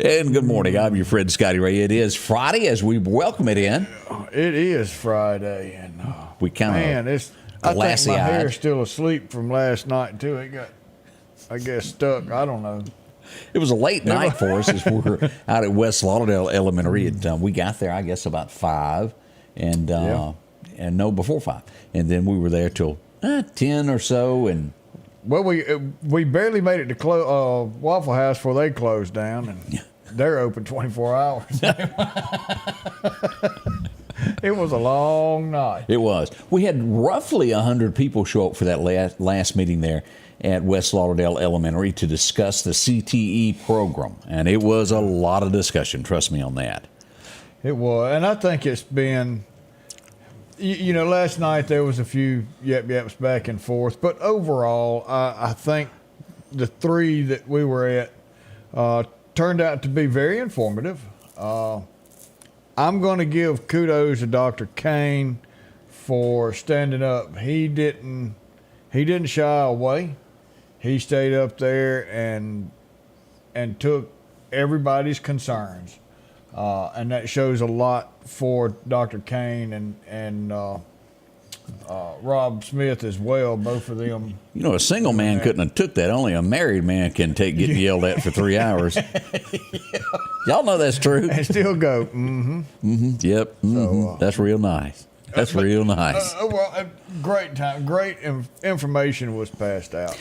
And good morning. I'm your friend Scotty Ray. It is Friday as we welcome it in. It is Friday, and we kind of I think my hair's still asleep from last night too. It got, I guess, stuck. I don't know. It was a late night for us as we were out at West Lauderdale Elementary. We got there, I guess, about 5, and before 5, and then we were there till 10 or so, and. Well, we barely made it to Waffle House before they closed down, and they're open 24 hours. It was a long night. It was. We had roughly 100 people show up for that last meeting there at West Lauderdale Elementary to discuss the CTE program, and it was a lot of discussion. Trust me on that. It was, and I think it's been. You know, last night there was a few yaps back and forth, but overall, I think the 3 that we were at turned out to be very informative. I'm going to give kudos to Dr. Kane for standing up. He didn't shy away. He stayed up there and took everybody's concerns. And that shows a lot for Dr. Kane and Rob Smith as well, both of them. You know, a single man couldn't have took that. Only a married man can take getting yelled at for 3 hours. Y'all know that's true. And still go, yep, So, that's real nice. That's real nice. Great time. Great information was passed out.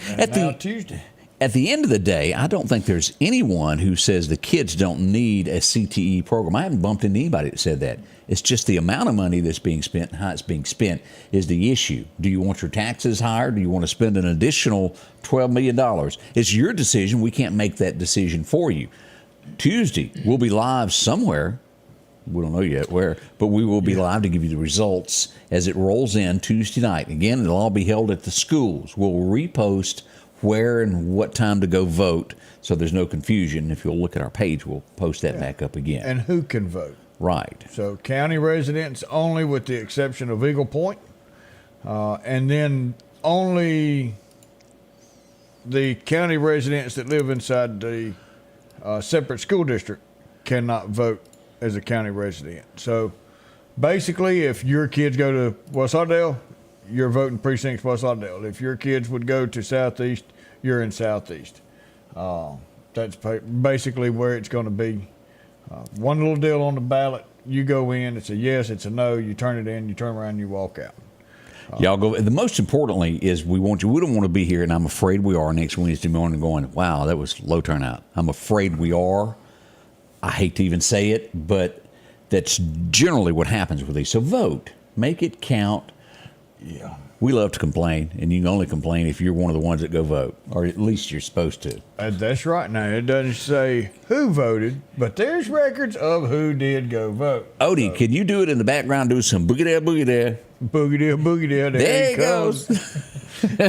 Tuesday. At the end of the day, I don't think there's anyone who says the kids don't need a CTE program. I haven't bumped into anybody that said that. It's just the amount of money that's being spent and how it's being spent is the issue. Do you want your taxes higher? Do you want to spend an additional $12 million? It's your decision. We can't make that decision for you. Tuesday, we'll be live somewhere. We don't know yet where, but we will be live to give you the results as it rolls in Tuesday night. Again, it'll all be held at the schools. We'll repost where and what time to go vote, so there's no confusion. If you'll look at our page, we'll post that back up again. And who can vote. Right. So county residents only, with the exception of Eagle Point, and then only the county residents that live inside the separate school district cannot vote as a county resident. So basically, if your kids go to West Lauderdale, you're voting precincts West Lauderdale. If your kids would go to Southeast, you're in Southeast. That's basically where it's going to be. One little deal on the ballot, you go in, it's a yes, it's a no, you turn it in, you turn around, you walk out. Y'all go. The most importantly is we don't want to be here, and I'm afraid we are next Wednesday morning going, wow, that was low turnout. I'm afraid we are. I hate to even say it, but that's generally what happens with these. So vote. Make it count. Yeah. We love to complain, and you can only complain if you're one of the ones that go vote, or at least you're supposed to. That's right. Now, it doesn't say who voted, but there's records of who did go vote. Odie, can you do it in the background? Do some boogie there, boogie there. Boogie there, boogie there. There he goes.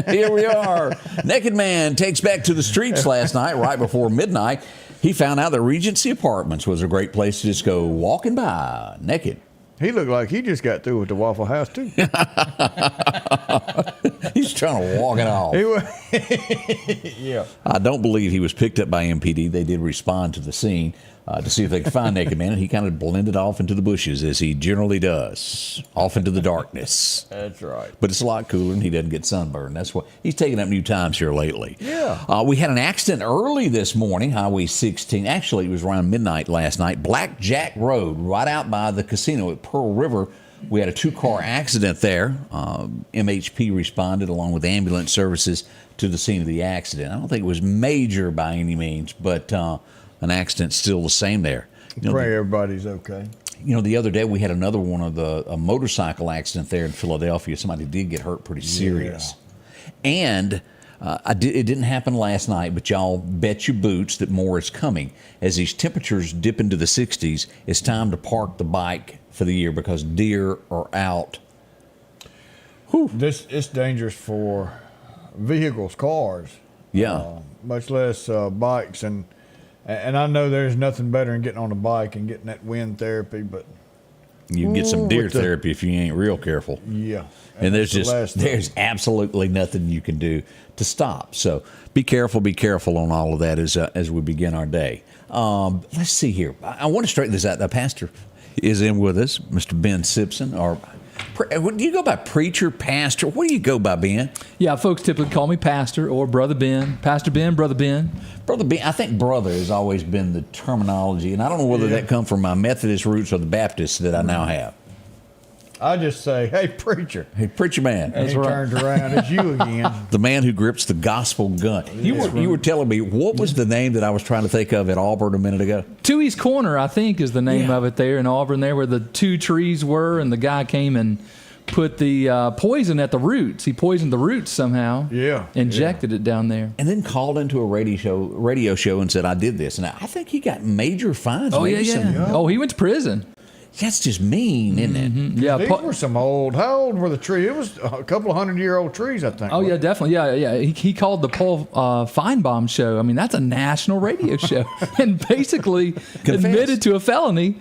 Here we are. Naked man takes back to the streets last night, right before midnight. He found out that Regency Apartments was a great place to just go walking by naked. He looked like he just got through with the Waffle House, too. He's trying to walk it off. Yeah. I don't believe he was picked up by MPD. They did respond to the scene to see if they could find Naked Man, and he kind of blended off into the bushes, as he generally does, off into the darkness. That's right. But it's a lot cooler, and he doesn't get sunburned. That's what he's taking up new times here lately. Yeah. We had an accident early this morning, Highway 16. Actually, it was around midnight last night. Blackjack Road, right out by the casino at Pearl River. We had a 2-car accident there. MHP responded along with ambulance services to the scene of the accident. I don't think it was major by any means, but an accident still the same there. Pray everybody's okay. the other day we had another one of a motorcycle accident there in Philadelphia. Somebody did get hurt pretty serious. And it didn't happen last night, but y'all bet your boots that more is coming. As these temperatures dip into the 60s, it's time to park the bike for the year because deer are out. It's dangerous for vehicles, cars. Yeah. Much less bikes. And I know there's nothing better than getting on a bike and getting that wind therapy, but You can get some deer therapy if you ain't real careful. Yeah. And there's absolutely nothing you can do to stop. So be careful on all of that as we begin our day. Let's see here. I want to straighten this out. The pastor is in with us, Mr. Ben Simpson. Do you go by preacher, pastor? What do you go by, Ben? Yeah, folks typically call me pastor or Brother Ben. Pastor Ben, Brother Ben. Brother Ben, I think brother has always been the terminology, and I don't know whether that come from my Methodist roots or the Baptist that I now have. I just say, hey, preacher. Hey, preacher man. And he turns around, it's you again. The man who grips the gospel gun. You were telling me, what was the name that I was trying to think of at Auburn a minute ago? Toohey's Corner, I think, is the name of it there in Auburn, there where the two trees were, and the guy came and put the poison at the roots. He poisoned the roots somehow. Yeah. Injected it down there. And then called into a radio show and said, I did this. And I think he got major fines. Oh, yeah. Oh, he went to prison. That's just mean, isn't it? Mm-hmm. Yeah. These were some old. How old were the trees? It was a couple of 100-year-old trees, I think. Oh, yeah, definitely. Yeah. He called the Paul Feinbaum show. I mean, that's a national radio show. And basically admitted to a felony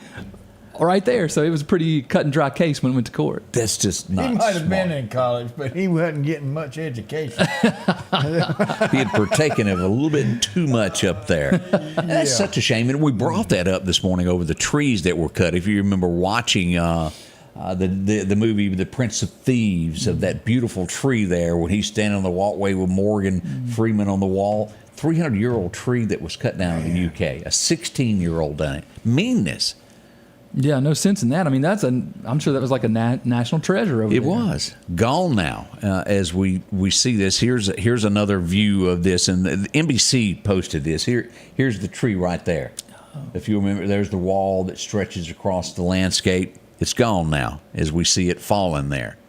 right there. So it was a pretty cut and dry case when it went to court. That's just not He might have smart. been in college, but he wasn't getting much education. He had partaken of a little bit too much up there. That's such a shame. And we brought that up this morning over the trees that were cut. If you remember watching the movie The Prince of Thieves, of that beautiful tree there when he's standing on the walkway with Morgan Freeman on the wall. 300-year-old tree that was cut down in the UK. A 16-year-old done it. Meanness. Yeah, no sense in that. I mean, I'm sure that was like a national treasure over there. It was gone now. As we see this, here's another view of this, and the NBC posted this. Here's the tree right there. If you remember, there's the wall that stretches across the landscape. It's gone now, as we see it falling there.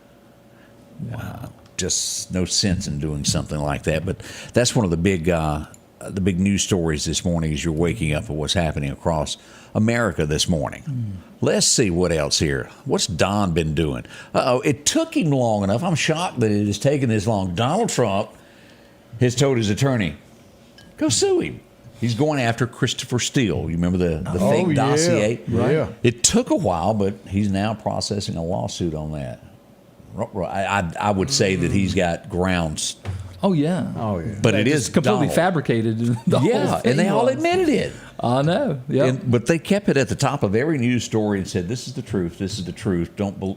Wow, just no sense in doing something like that. But that's one of the big news stories this morning as you're waking up of what's happening across America this morning. Let's see what else here. What's Don been doing? It took him long enough. I'm shocked that it has taken this long. Donald Trump has told his attorney, go sue him. He's going after Christopher Steele. You remember the fake dossier? Right. Yeah. It took a while, but he's now processing a lawsuit on that. I would say that he's got grounds. Oh, yeah. But it is completely Donald. Fabricated. The whole thing and they all was. admitted it. I know. Yeah. But they kept it at the top of every news story and said, "This is the truth. This is the truth. Don't believe."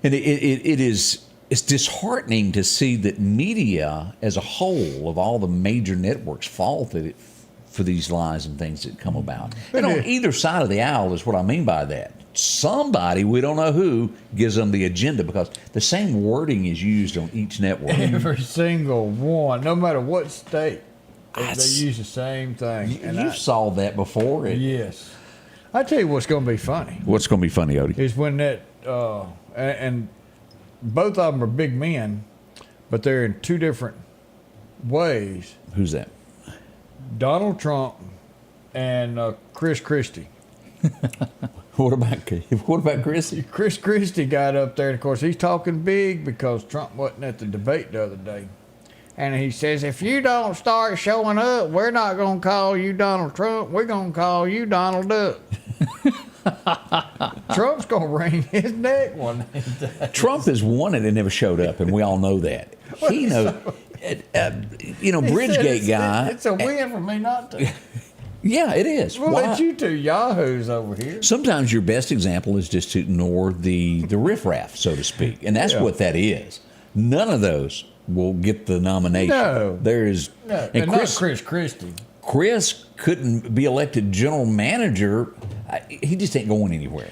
And it's disheartening to see that media, as a whole, of all the major networks, fall for these lies and things that come about. And on either side of the aisle is what I mean by that. Somebody, we don't know who, gives them the agenda because the same wording is used on each network. Every single one, no matter what state, they use the same thing. You've saw that before. Yes. I tell you what's going to be funny. What's going to be funny, Odie? Is when that, and both of them are big men, but they're in two different ways. Who's that? Donald Trump and Chris Christie. What about Christie? Chris Christie got up there, and of course he's talking big because Trump wasn't at the debate the other day. And he says, if you don't start showing up, we're not going to call you Donald Trump. We're going to call you Donald Duck. Trump's going to wring his neck one day. Trump has won it and never showed up, and we all know that. He knows. Bridgegate guy. It's a win for me not to. Yeah, it is. We'll let you two yahoos over here. Sometimes your best example is just to ignore the riffraff, so to speak, and that's what that is. None of those will get the nomination. No. There is. No, and not Chris Christie. Chris couldn't be elected general manager. He just ain't going anywhere.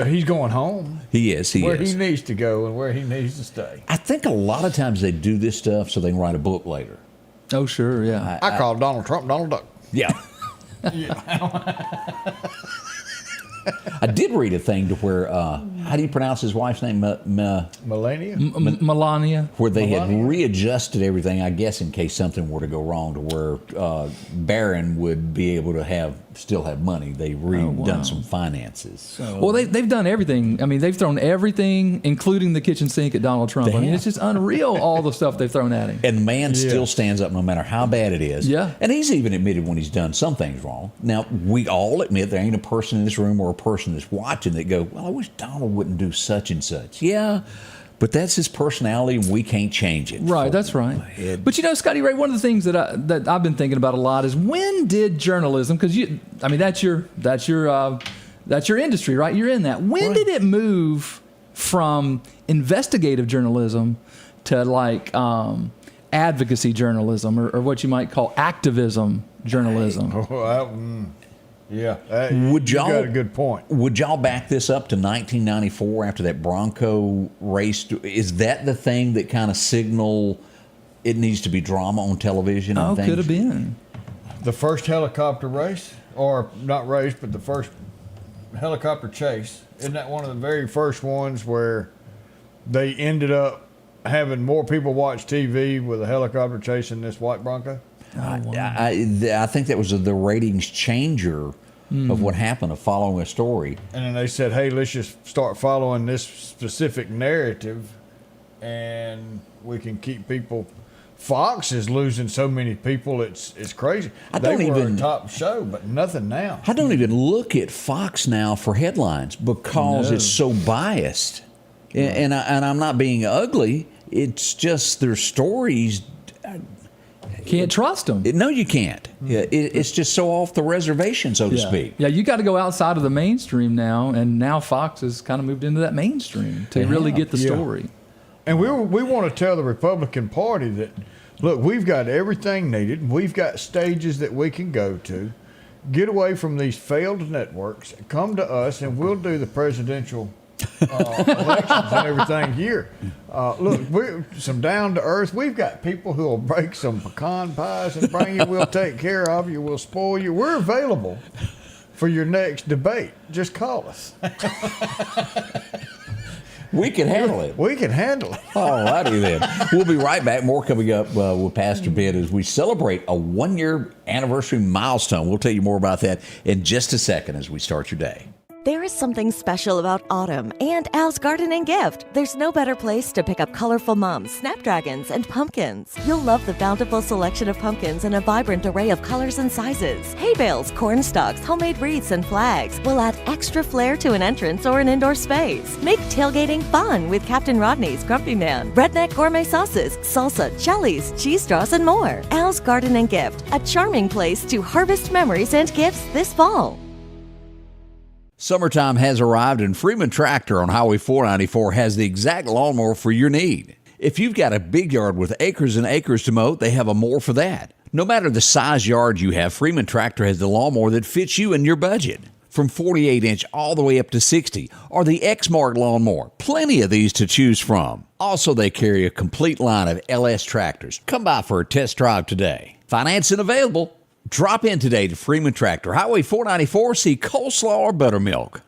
He's going home. He is. Where he needs to go and where he needs to stay. I think a lot of times they do this stuff so they can write a book later. Oh, sure, yeah. I call Donald Trump Donald Duck. Yeah. I did read a thing to where, how do you pronounce his wife's name? Melania? Melania. Where they had Melania? readjusted everything, I guess, in case something were to go wrong, to where Barron would be able to still have money. They redone some finances. Well, they've done everything. I mean, they've thrown everything, including the kitchen sink at Donald Trump. I mean, it's just unreal, all the stuff they've thrown at him. And the man still stands up no matter how bad it is. Yeah. And he's even admitted when he's done some things wrong. Now, we all admit there ain't a person in this room or a person that's watching that go, well, I wish Donald wouldn't do such and such. Yeah, but that's his personality and we can't change it. Right, that's right. But you know, Scotty Ray, one of the things that I've been thinking about a lot is, when did journalism, because that's your industry, right? You're in that. When did it move from investigative journalism to like advocacy journalism, or what you might call activism journalism? Would you y'all got a good point. Would y'all back this up to 1994 after that Bronco race? Is that the thing that kind of signal it needs to be drama on television? And things? Could have been. The first helicopter race, or not race, but the first helicopter chase. Isn't that one of the very first ones where they ended up having more people watch TV with a helicopter chasing this white Bronco? I think that was the ratings changer of what happened, of following a story. And then they said, hey, let's just start following this specific narrative and we can keep people. Fox is losing so many people, it's crazy. They were a top show, but nothing now. I don't even look at Fox now for headlines because it's so biased. And I'm not being ugly. It's just their stories. Can't trust them. No, you can't. It's just so off the reservation, so to speak. Yeah, you got to go outside of the mainstream now, and now Fox has kind of moved into that mainstream to really get the story. And we want to tell the Republican Party that, look, we've got everything needed. We've got stages that we can go to. Get away from these failed networks. Come to us, and we'll do the presidential elections and everything here. Look, we're some down to earth. We've got people who will bake some pecan pies and bring you. We'll take care of you. We'll spoil you. We're available for your next debate. Just call us. We can handle it. We can handle it. All righty then. We'll be right back. More coming up with Pastor Ben as we celebrate a 1-year anniversary milestone. We'll tell you more about that in just a second as we start your day. There is something special about autumn and Al's Garden and Gift. There's no better place to pick up colorful mums, snapdragons, and pumpkins. You'll love the bountiful selection of pumpkins in a vibrant array of colors and sizes. Hay bales, corn stalks, homemade wreaths, and flags will add extra flair to an entrance or an indoor space. Make tailgating fun with Captain Rodney's Grumpy Man, redneck gourmet sauces, salsa, jellies, cheese straws, and more. Al's Garden and Gift, a charming place to harvest memories and gifts this fall. Summertime has arrived, and Freeman Tractor on Highway 494 has the exact lawnmower for your need. If you've got a big yard with acres and acres to mow, they have a mower for that. No matter the size yard you have, Freeman Tractor has the lawnmower that fits you and your budget. From 48-inch all the way up to 60, or the X-Mark lawnmower. Plenty of these to choose from. Also, they carry a complete line of LS tractors. Come by for a test drive today. Financing available. Drop in today to Freeman Tractor, Highway 494, see coleslaw or buttermilk.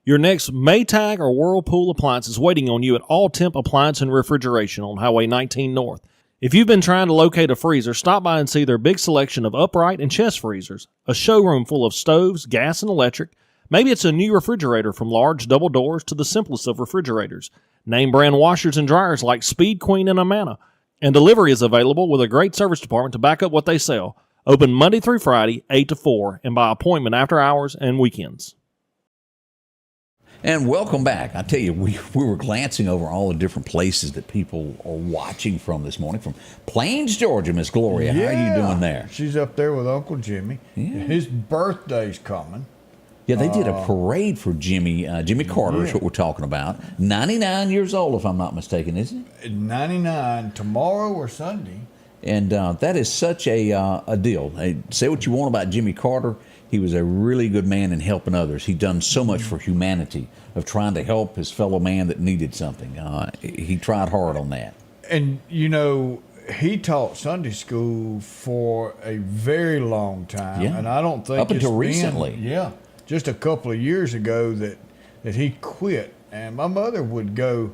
Your next Maytag or Whirlpool appliance is waiting on you at All Temp Appliance and Refrigeration on Highway 19 North. If you've been trying to locate a freezer, stop by and see their big selection of upright and chest freezers, a showroom full of stoves, gas, and electric. Maybe it's a new refrigerator from large double doors to the simplest of refrigerators. Name brand washers and dryers like Speed Queen and Amana. And delivery is available with a great service department to back up what they sell. Open Monday through Friday, 8 to 4, and by appointment after hours and weekends. And welcome back. I tell you, we were glancing over all the different places that people are watching from this morning. From Plains, Georgia, Miss Gloria. How are you doing there? She's up there with Uncle Jimmy. Yeah. His birthday's coming. Yeah, they did a parade for Jimmy Carter is what we're talking about. 99 years old, if I'm not mistaken, isn't it? 99, tomorrow or Sunday. And that is such a deal. Hey, say what you want about Jimmy Carter. He was a really good man in helping others. He'd done so much for humanity of trying to help his fellow man that needed something. He tried hard on that. And, you know, he taught Sunday school for a very long time. Yeah. And I don't think up until recently. just a couple of years ago that he quit, and my mother would go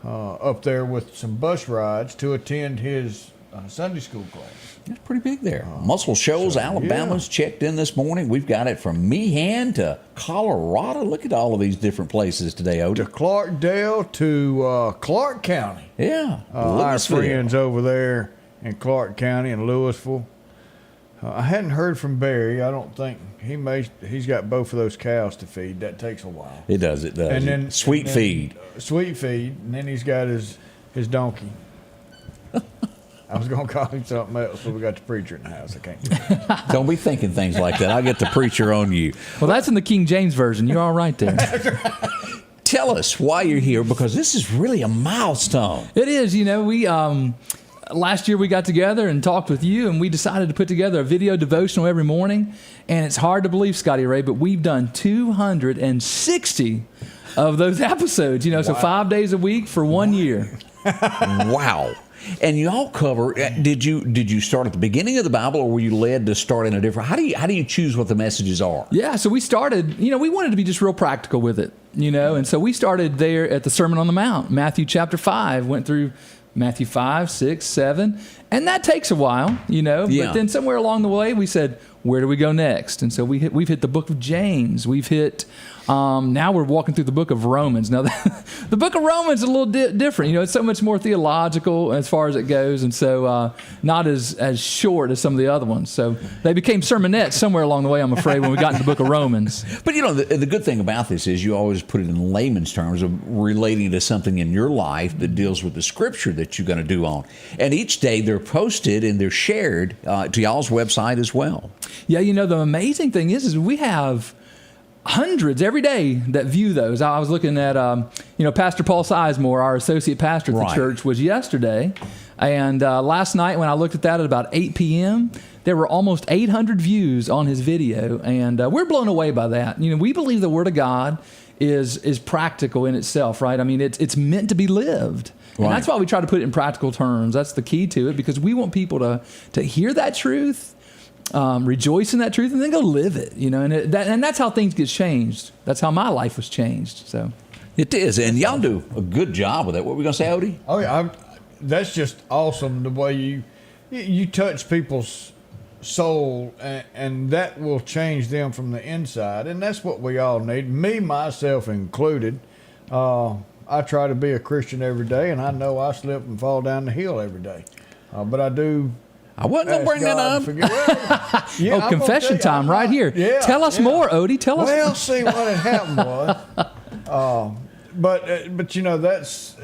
up there with some bus rides to attend his Sunday school class. It's pretty big there. Muscle Shoals, Alabama's checked in this morning. We've got it from Meehan to Colorado. Look at all of these different places today, Odie. To Clarkdale to Clark County. Yeah. Our friends over there in Clark County and Louisville. I hadn't heard from Barry. I don't think he's got both of those cows to feed. That takes a while. It does. And then Sweet feed, and then he's got his donkey. I was going to call him something else, but we got the preacher in the house. I can't do that. Don't be thinking things like that. I'll get the preacher on you. Well, that's in the King James Version. You're all right there. Tell us why you're here, because this is really a milestone. It is. We last year we got together and talked with you, and we decided to put together a video devotional every morning. And it's hard to believe, Scotty Ray, but we've done 260 of those episodes. So 5 days a week for 1 year. Wow. And you all cover. Did you start at the beginning of the Bible, or were you led to start in a different? How do you choose what the messages are? Yeah, so we started. We wanted to be just real practical with it. And so we started there at the Sermon on the Mount, Matthew chapter 5. Went through Matthew 5, 6, 7, and that takes a while. Yeah. But then somewhere along the way, we said, where do we go next? And so we've hit the book of James. We've hit. Now we're walking through the book of Romans. Now, the book of Romans is a little different. It's so much more theological as far as it goes, and so not as short as some of the other ones. So they became sermonettes somewhere along the way, I'm afraid, when we got into the book of Romans. But, the good thing about this is you always put it in layman's terms of relating to something in your life that deals with the scripture that you're going to do on. And each day they're posted and they're shared to y'all's website as well. Yeah, the amazing thing is we have hundreds every day that view those. I was looking at, Pastor Paul Sizemore, our associate pastor at the church, was yesterday. And last night when I looked at that at about 8 p.m., there were almost 800 views on his video. And we're blown away by that. We believe the Word of God is practical in itself, right? I mean, it's meant to be lived. And that's why we try to put it in practical terms. That's the key to it, because we want people to hear that truth, rejoice in that truth, and then go live it. And that's how things get changed. That's how my life was changed. So it is, and y'all do a good job with that. What were we gonna say, Odie? Oh yeah, that's just awesome the way you touch people's soul, and that will change them from the inside, and that's what we all need. Me, myself included. I try to be a Christian every day, and I know I slip and fall down the hill every day, but I do. I wasn't going to bring that up. Confession time right here. Yeah, tell us more, Odie. Tell us. Well, see, what had happened was, but that's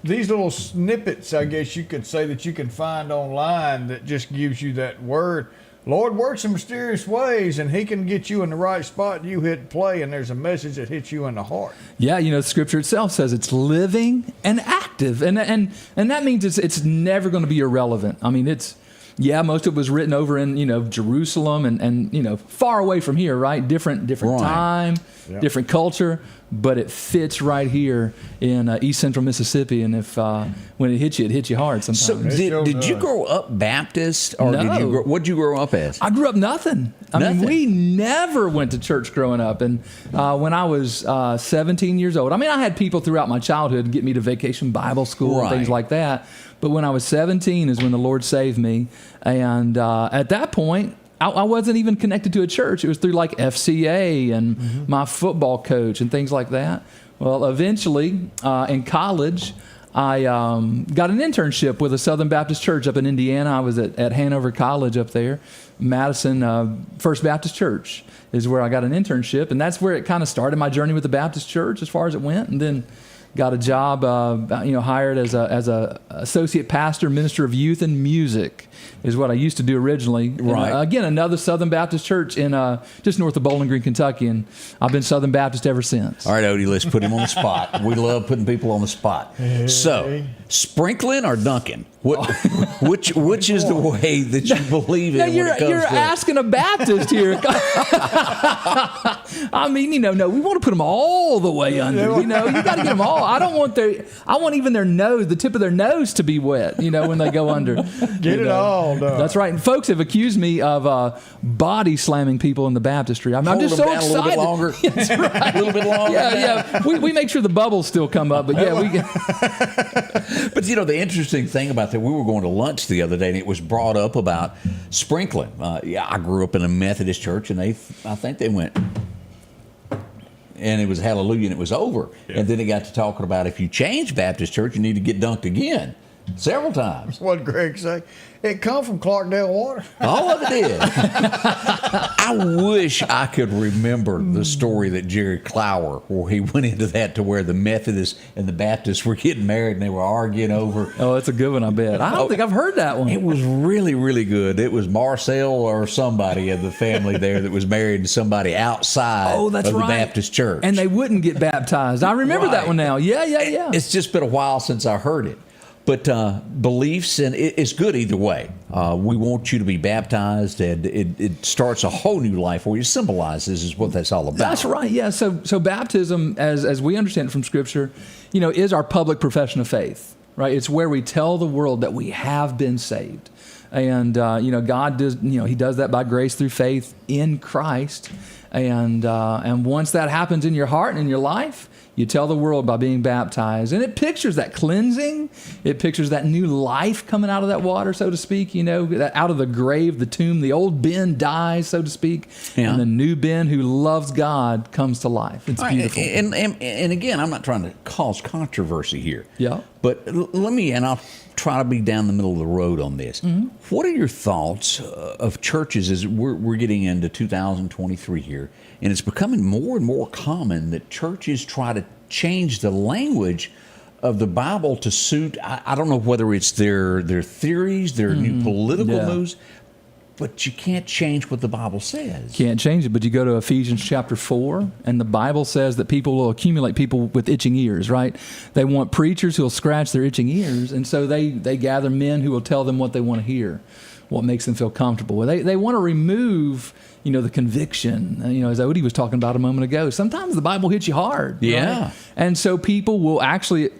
these little snippets, I guess you could say, that you can find online that just gives you that word. Lord works in mysterious ways, and He can get you in the right spot. You hit play, and there's a message that hits you in the heart. Yeah, the Scripture itself says it's living and active, and that means it's never going to be irrelevant. I mean, most of it was written over in Jerusalem and far away from here, right? Different time, different culture, but it fits right here in East Central Mississippi. And if when it hits you hard sometimes. So did you grow up Baptist, or No. What'd you grow up as? I grew up nothing. I mean, we never went to church growing up. And when I was 17 years old, I had people throughout my childhood get me to vacation Bible school and things like that. But when I was 17 is when the Lord saved me. And at that point, I wasn't even connected to a church. It was through like FCA and my football coach and things like that. Well, eventually in college, I got an internship with a Southern Baptist church up in Indiana. I was at Hanover College up there. Madison First Baptist Church is where I got an internship. And that's where it kind of started my journey with the Baptist church as far as it went. And then got a job, hired as a associate pastor, minister of youth and music, is what I used to do originally. Right. Again, another Southern Baptist church in just north of Bowling Green, Kentucky, and I've been Southern Baptist ever since. All right, Odie, let's put him on the spot. We love putting people on the spot. So, sprinkling or dunking? Which is the way that you believe in when it comes you're to... asking a Baptist here. I mean, no, we want to put them all the way under. You got to get them all. I don't want I want even their nose, the tip of their nose, to be wet. When they go under. Get it all done. That's right. And folks have accused me of body slamming people in the baptistry. I'm just so excited. A little bit longer. That's right. A little bit longer. Yeah. We make sure the bubbles still come up, but yeah, we get. But the interesting thing about that, we were going to lunch the other day, and it was brought up about sprinkling. I grew up in a Methodist church, and I think they went, and it was hallelujah, and it was over. Yeah. And then it got to talking about if you change Baptist church, you need to get dunked again. Several times. What did Greg say? It come from Clarkdale water. All of it did. I wish I could remember the story that Jerry Clower, where he went into that to where the Methodists and the Baptists were getting married and they were arguing over. Oh, that's a good one, I bet. I don't think I've heard that one. It was really, really good. It was Marcel or somebody of the family there that was married to somebody outside of the Baptist church. And they wouldn't get baptized. I remember that one now. Yeah. It's just been a while since I heard it. But beliefs, and it's good either way. We want you to be baptized, and it starts a whole new life for you. It symbolizes is what that's all about. That's right, yeah. So baptism, as we understand it from Scripture, is our public profession of faith, right? It's where we tell the world that we have been saved. And, God does, He does that by grace through faith in Christ. And once that happens in your heart and in your life, you tell the world by being baptized. And it pictures that cleansing. It pictures that new life coming out of that water, so to speak, that out of the grave, the tomb. The old Ben dies, so to speak. Yeah. And the new Ben who loves God comes to life. It's beautiful. And again, I'm not trying to cause controversy here. Yeah. But and I'll try to be down the middle of the road on this. Mm-hmm. What are your thoughts of churches as we're getting into 2023 here, and it's becoming more and more common that churches try to change the language of the Bible to suit, I don't know whether it's their theories, their new political moves, but you can't change what the Bible says. Can't change it, but you go to Ephesians chapter 4, and the Bible says that people will accumulate people with itching ears, right? They want preachers who will scratch their itching ears, and so they gather men who will tell them what they want to hear, what makes them feel comfortable. They want to remove, the conviction, as Odie was talking about a moment ago. Sometimes the Bible hits you hard. Yeah. Right? And so people will actually,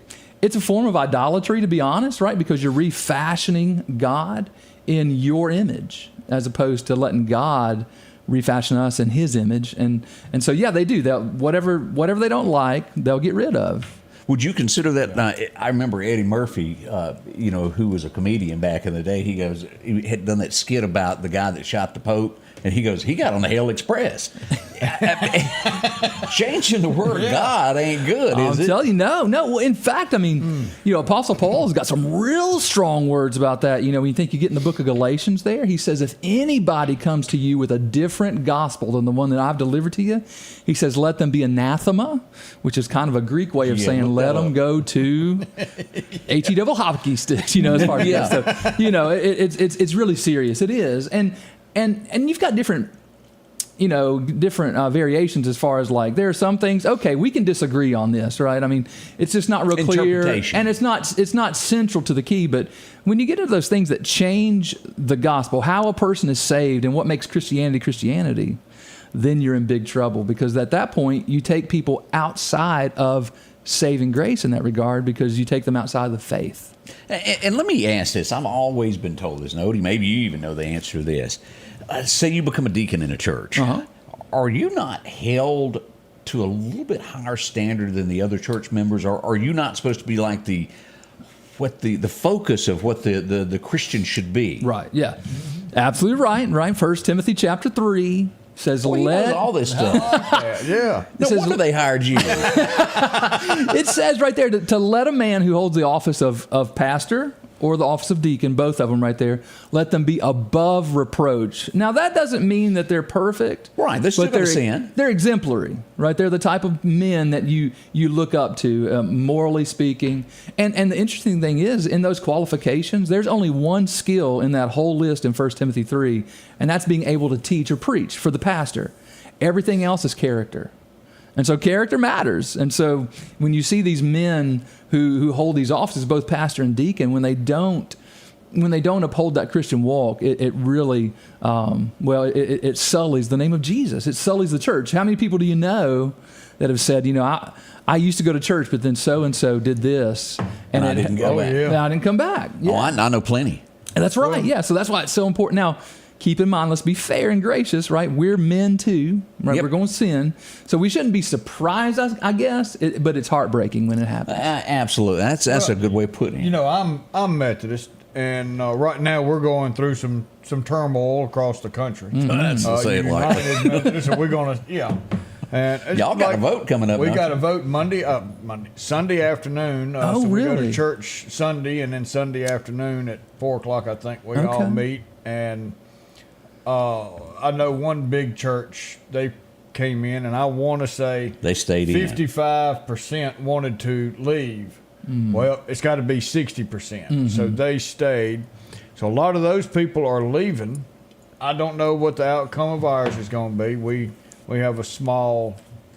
it's a form of idolatry, to be honest, right? Because you're refashioning God in your image, as opposed to letting God refashion us in His image. And so, yeah, they do. Whatever they don't like, they'll get rid of. Would you consider that? I remember Eddie Murphy, who was a comedian back in the day. He had done that skit about the guy that shot the Pope. And he goes, he got on the Hell Express. Changing the word of God ain't good, is it? I'm telling you, no. Well, in fact, Apostle Paul's got some real strong words about that. When you think you get in the book of Galatians there, he says, if anybody comes to you with a different gospel than the one that I've delivered to you, he says, let them be anathema, which is kind of a Greek way of saying let them go to H-E double hockey sticks, as far as that. So, it's really serious. It is. And you've got different variations as far as there are some things, okay, we can disagree on this, right? It's just not real clear, and it's not central to the key. But when you get into those things that change the gospel, how a person is saved and what makes Christianity, then you're in big trouble, because at that point you take people outside of saving grace in that regard, because you take them outside of the faith. And let me ask this. I've always been told this, Odie, maybe you even know the answer to this. Say you become a deacon in a church. Uh-huh. Are you not held to a little bit higher standard than the other church members? Or are you not supposed to be like the focus of what the Christian should be? Right, yeah. Absolutely right. 1 Timothy chapter 3 says, he knows all this stuff. Yeah. No wonder they hired you. It says right there to let a man who holds the office of pastor or the office of deacon, both of them right there, let them be above reproach. Now, that doesn't mean that they're perfect. Right, they're still going to sin. They're exemplary, right? They're the type of men that you look up to, morally speaking. And the interesting thing is, in those qualifications, there's only one skill in that whole list in 1 Timothy 3, and that's being able to teach or preach for the pastor. Everything else is character. And so character matters. And so when you see these men who hold these offices, both pastor and deacon, when they don't uphold that Christian walk, it really, it sullies the name of Jesus. It sullies the church. How many people do you know that have said, I used to go to church, but then so and so did this, And I didn't go back. yeah. And I didn't come back. Yeah. Oh, I know plenty. And that's right. Yeah. So that's why it's so important. Now, keep in mind, let's be fair and gracious, right? We're men too, right? Yep. We're going to sin. So we shouldn't be surprised, I guess, but it's heartbreaking when it happens. Absolutely. That's a good way of putting it. I'm Methodist, and right now we're going through some turmoil across the country. That's to say it like that. United Methodist, and we're going to, And it's Y'all got a vote coming up, We don't got you? a vote Sunday afternoon. Oh, so we go really? to church Sunday, and then Sunday afternoon at 4:00, I think we Okay. all meet. And I know one big church, they came in, and I want to say They stayed in. 55% wanted to leave. Well, it's got to be 60%. So they stayed. So a lot of those people are leaving. I don't know what the outcome of ours is going to be. We have a small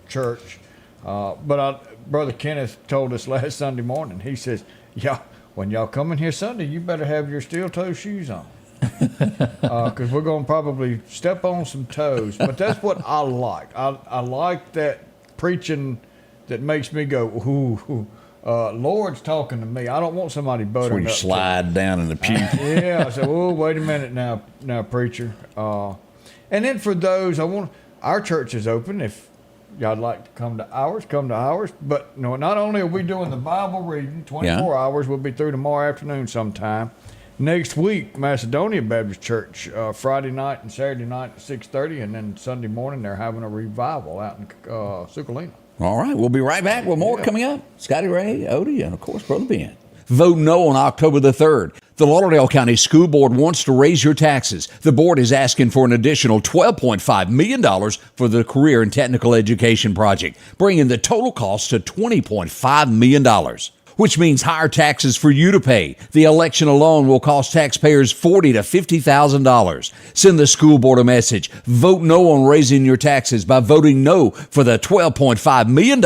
church, but Brother Kenneth told us last Sunday morning. He says, "Yeah, when y'all come in here Sunday, you better have your steel-toe shoes on, because we're going to probably step on some toes." But that's what I like. I like that preaching that makes me go, "Ooh, Lord's talking to me." I don't want somebody Where buttering you up. slide down in the pew. Yeah, I said, "Oh, wait a minute now, preacher." And then for those, our church is open. If y'all like to come to ours, come to ours. But not only are we doing the Bible reading, 24 hours, we'll be through tomorrow afternoon sometime. Next week, Macedonia Baptist Church, Friday night and Saturday night at 6:30, and then Sunday morning they're having a revival out in Sucalina. All right, we'll be right back with more coming up. Scotty Ray, Odie, and of course, Brother Ben. Vote no on October the 3rd. The Lauderdale County School Board wants to raise your taxes. The board is asking for an additional $12.5 million for the Career and Technical Education Project, bringing the total cost to $20.5 million. Which means higher taxes for you to pay. The election alone will cost taxpayers $40,000 to $50,000. Send the school board a message. Vote no on raising your taxes by voting no for the $12.5 million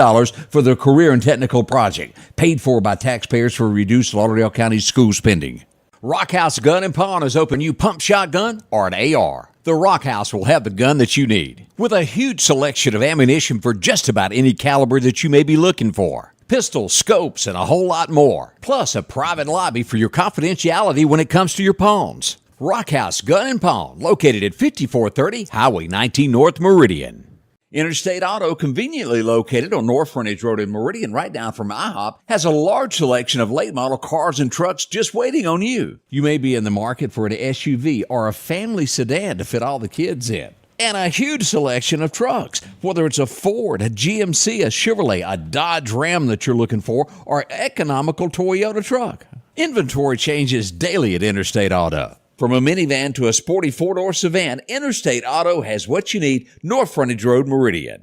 for the Career and Technical Project, paid for by taxpayers for reduced Lauderdale County school spending. Rock House Gun and Pawn is open. You pump shotgun or an AR. The Rock House will have the gun that you need, with a huge selection of ammunition for just about any caliber that you may be looking for. Pistols, scopes, and a whole lot more. Plus a private lobby for your confidentiality when it comes to your pawns. Rock House Gun and Pawn, located at 5430 Highway 19 North Meridian. Interstate Auto, conveniently located on North Frontage Road in Meridian, right down from IHOP, has a large selection of late model cars and trucks just waiting on you. You may be in the market for an SUV or a family sedan to fit all the kids in. And a huge selection of trucks, whether it's a Ford, a GMC, a Chevrolet, a Dodge Ram that you're looking for, or economical Toyota truck. Inventory changes daily at Interstate Auto. From a minivan to a sporty four-door sedan, Interstate Auto has what you need, North Frontage Road, Meridian.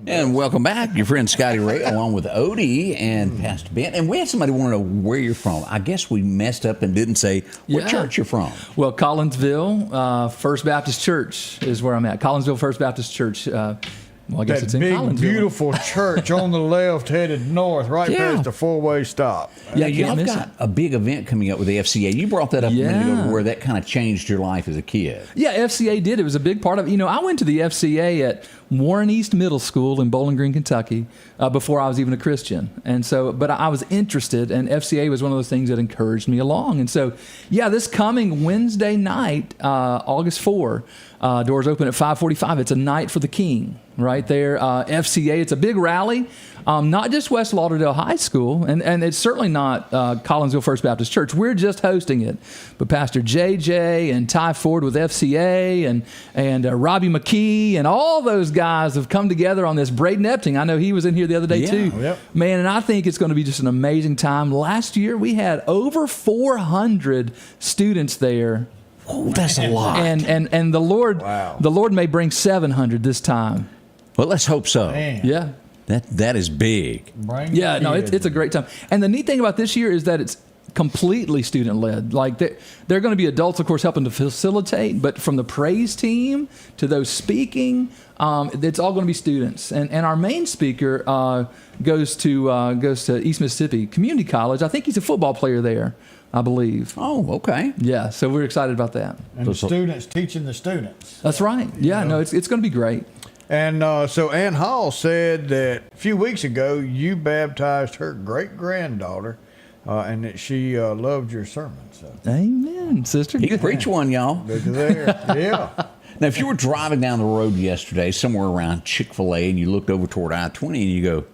And welcome back, your friend Scotty Ray, along with Odie and Pastor Ben. And we had somebody want to know where you're from. I guess we messed up and didn't say what church you're from. Well, Collinsville First Baptist Church is where I'm at. Collinsville First Baptist Church. Well, I guess it's in big, Collinsville. beautiful church on the left, headed north, right Yeah. past the four-way stop. Yeah, you can't I've miss got it. a big event coming up with the FCA. You brought that up a minute ago, Yeah. where that kind of changed your life as a kid. Yeah, FCA did. It was a big part of it. I went to the FCA at Warren East Middle School in Bowling Green, Kentucky, before I was even a Christian. And so, but I was interested, and FCA was one of those things that encouraged me along. And so, yeah, this coming Wednesday night, August 4, doors open at 5:45. It's a night for the King right there. FCA, it's a big rally, not just West Lauderdale High School, and it's certainly not Collinsville First Baptist Church. We're just hosting it. But Pastor JJ and Ty Ford with FCA and Robbie McKee and all those guys have come together on this. Braden Epting, I know he was in here the other day too. Yep. Man, and I think it's going to be just an amazing time. Last year we had over 400 students there. Oh, that's a lot. And the Lord, Wow. the Lord may bring 700 this time. Well, let's hope so. Man, Yeah. That is big. bring Yeah, the no, kids. it's a great time. And the neat thing about this year is that completely student led. Like there are going to be adults, of course, helping to facilitate, but from the praise team to those speaking, it's all going to be students. And our main speaker goes to East Mississippi Community College. I think he's a football player there, I believe. Oh, okay. Yeah, so we're excited about that. And the students teaching the students. That's right. Yeah, no, it's going to be great. And so Ann Hall said that a few weeks ago you baptized her great-granddaughter and that she loved your sermon. So. Amen, sister. He can preach one, y'all. Look at there. Yeah. Now, if you were driving down the road yesterday, somewhere around Chick-fil-A, and you looked over toward I-20 and you go,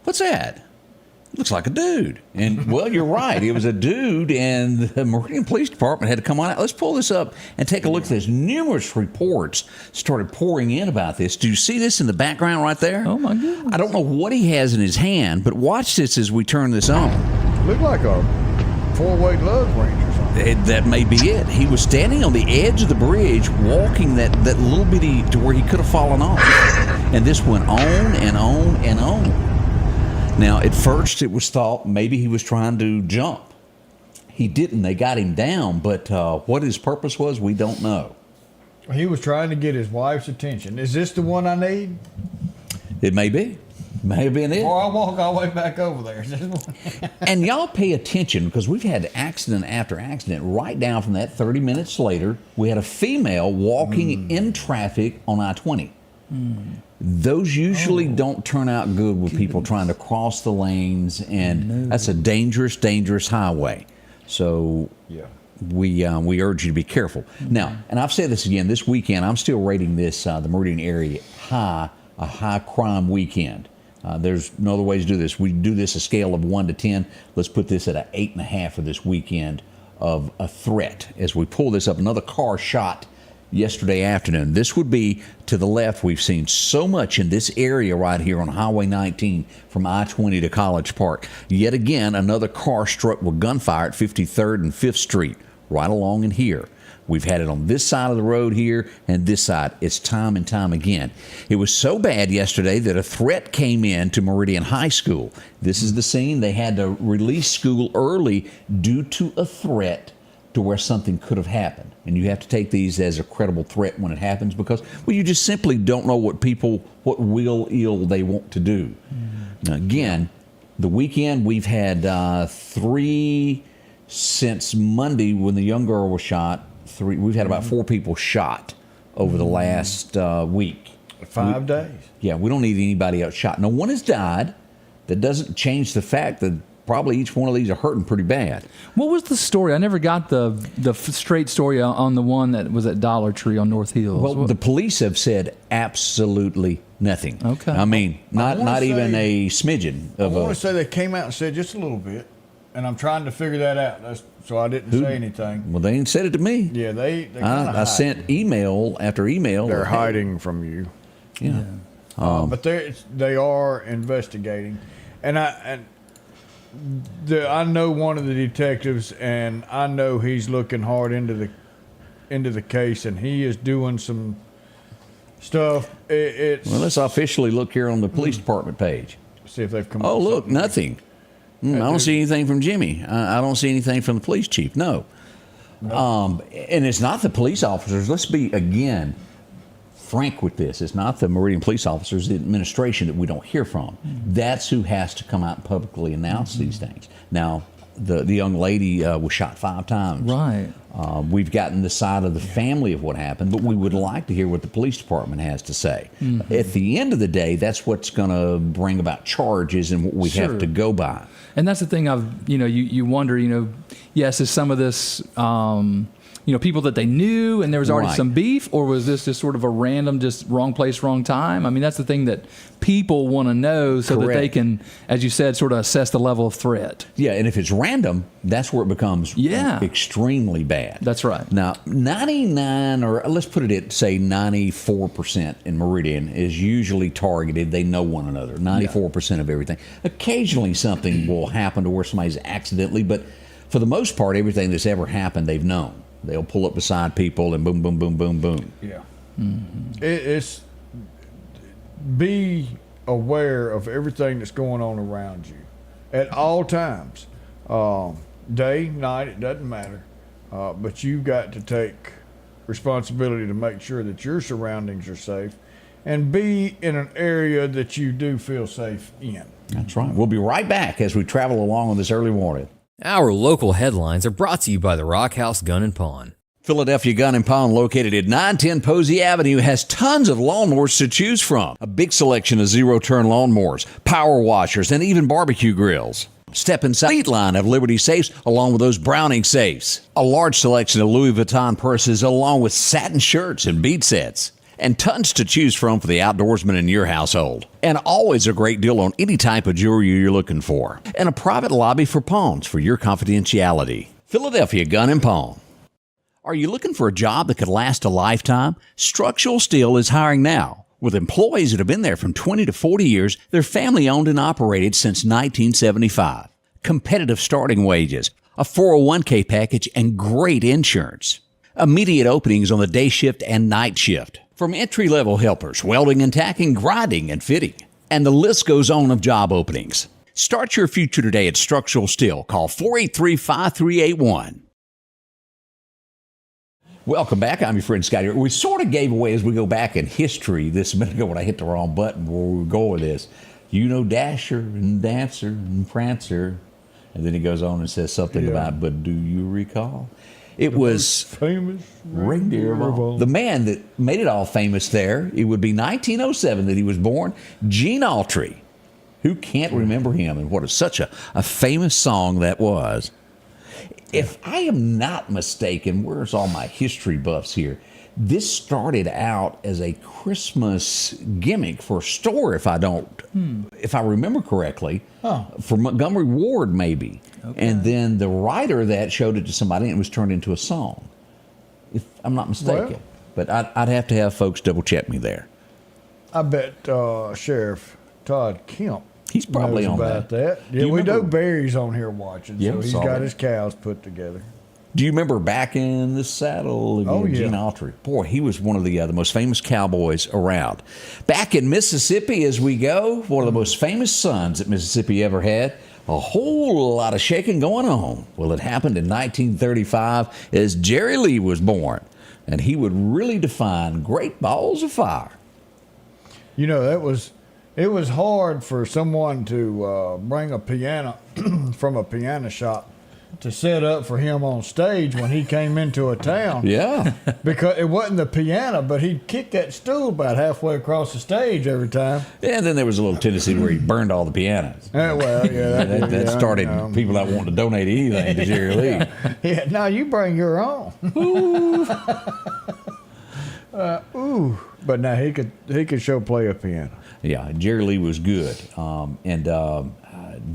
what's that? Looks like a dude. And, well, you're right. It was a dude, and the Meridian Police Department had to come on out. Let's pull this up and take a look at this. Numerous reports started pouring in about this. Do you see this in the background right there? Oh, my goodness. I don't know what he has in his hand, but watch this as we turn this on. Looked like a four-way love range or something. That may be it. He was standing on the edge of the bridge, walking that little bitty to where he could have fallen off. And this went on and on and on. Now, at first, it was thought maybe he was trying to jump. He didn't. They got him down, but what his purpose was, we don't know. He was trying to get his wife's attention. Is this the one I need? It may be. May have been it. Or I'll walk all the way back over there. Is this one? And y'all pay attention, because we've had accident after accident. Right down from that 30 minutes later, we had a female walking in traffic on I-20. Those usually don't turn out good with people trying to cross the lanes, and that's a dangerous, dangerous highway. So Yeah. we urge you to be careful. Now, and I've said this again, this weekend, I'm still rating this, the Meridian area, a high crime weekend. There's no other way to do this. We do this a scale of 1 to 10. Let's put this at an 8.5 for this weekend of a threat. As we pull this up, another car shot yesterday afternoon. This would be to the left. We've seen so much in this area right here on Highway 19 from I-20 to College Park. Yet again, another car struck with gunfire at 53rd and 5th Street, right along in here. We've had it on this side of the road here and this side. It's time and time again. It was so bad yesterday that a threat came in to Meridian High School. This is the scene. They had to release school early due to a threat to where something could have happened. And you have to take these as a credible threat when it happens, because, well, you just simply don't know what real ill they want to do. Now, again, the weekend we've had 3 since Monday when the young girl was shot. 3. We've had about 4 people shot over the last week. 5 days. Yeah, we don't need anybody else shot. No one has died. That doesn't change the fact that probably each one of these are hurting pretty bad. What was the story? I never got the straight story on the one that was at Dollar Tree on North Hills. Well, the police have said absolutely nothing. Okay. I mean, not even a smidgen I of want to a. say they came out and said just a little bit, and I'm trying to figure that out. So I didn't say anything. Well, they ain't said it to me. Yeah, they kind of I sent email after email. They're hiding from you. Yeah. But they are investigating, and I know one of the detectives, and I know he's looking hard into the case, and he is doing some stuff. Well, let's officially look here on the police department page. See if they've come. Oh, up with look, something. nothing. I don't see anything from Jimmy. I don't see anything from the police chief. No. And it's not the police officers. Let's be, again, frank with this. It's not the Meridian police officers, the administration that we don't hear from. That's who has to come out and publicly announce these things. Now, the young lady was shot 5 times. Right. We've gotten the side of the family of what happened, but we would like to hear what the police department has to say. At the end of the day, that's what's going to bring about charges and what we have to go by. And that's the thing you wonder, yes, is some of this, people that they knew and there was already some beef, or was this just sort of a random, just wrong place, wrong time? I mean, that's the thing that people want to know so that they can, as you said, sort of assess the level of threat. Yeah, and if it's random, that's where it becomes extremely bad. That's right. Now, 99, or let's put it at, say, 94% in Meridian is usually targeted. They know one another, 94% of everything. Occasionally something will happen to where somebody's accidentally, but for the most part, everything that's ever happened, they've known. They'll pull up beside people and boom, boom, boom, boom, boom. Yeah. It's be aware of everything that's going on around you at all times. day, night, it doesn't matter. But you've got to take responsibility to make sure that your surroundings are safe and be in an area that you do feel safe in. That's right. We'll be right back as we travel along on this early morning. Our local headlines are brought to you by the Rock House Gun and Pawn. Philadelphia Gun and Pawn, located at 910 Posey Avenue, has tons of lawnmowers to choose from. A big selection of zero-turn lawnmowers, power washers, and even barbecue grills. Step inside the line of Liberty safes along with those Browning safes. A large selection of Louis Vuitton purses along with satin shirts and bead sets. And tons to choose from for the outdoorsman in your household. And always a great deal on any type of jewelry you're looking for. And a private lobby for pawns for your confidentiality. Philadelphia Gun and Pawn. Are you looking for a job that could last a lifetime? Structural Steel is hiring now. With employees that have been there from 20 to 40 years, they're family owned and operated since 1975. Competitive starting wages, a 401k package, and great insurance. Immediate openings on the day shift and night shift. From entry-level helpers, welding and tacking, grinding and fitting. And the list goes on of job openings. Start your future today at Structural Steel. Call 483-5381. Welcome back. I'm your friend Scotty. We sort of gave away as we go back in history this minute ago when I hit the wrong button where we were going with this. You know Dasher and Dancer and Prancer. And then he goes on and says something about, but do you recall? It was famous reindeer of all. The man that made it all famous there, it would be 1907 that he was born, Gene Autry. Who can't remember him? And what is such a famous song that was. If I am not mistaken, where's all my history buffs here? This started out as a Christmas gimmick for a store, if I remember correctly, for Montgomery Ward maybe. Okay. And then the writer of that showed it to somebody and it was turned into a song, if I'm not mistaken. But I'd have to have folks double check me there. I bet Sheriff Todd Kemp He's probably knows on about that. Yeah, Do you we know remember- Barry's on here watching, Yeah, so he's saw got that. his cows put together. Do you remember Back in the Saddle? Gene Autry. Boy, he was one of the most famous cowboys around. Back in Mississippi as we go, one of the most famous sons that Mississippi ever had. A whole lot of shaking going on. Well, it happened in 1935 as Jerry Lee was born. And he would really define great balls of fire. You know, it was hard for someone to bring a piano from a piano shop to set up for him on stage when he came into a town. Yeah. Because it wasn't the piano, but he'd kick that stool about halfway across the stage every time. And then there was a little tendency where he burned all the pianos. That started people not wanting to donate anything to Jerry Lee. Yeah, now you bring your own. But now he could show play a piano. Yeah, Jerry Lee was good, and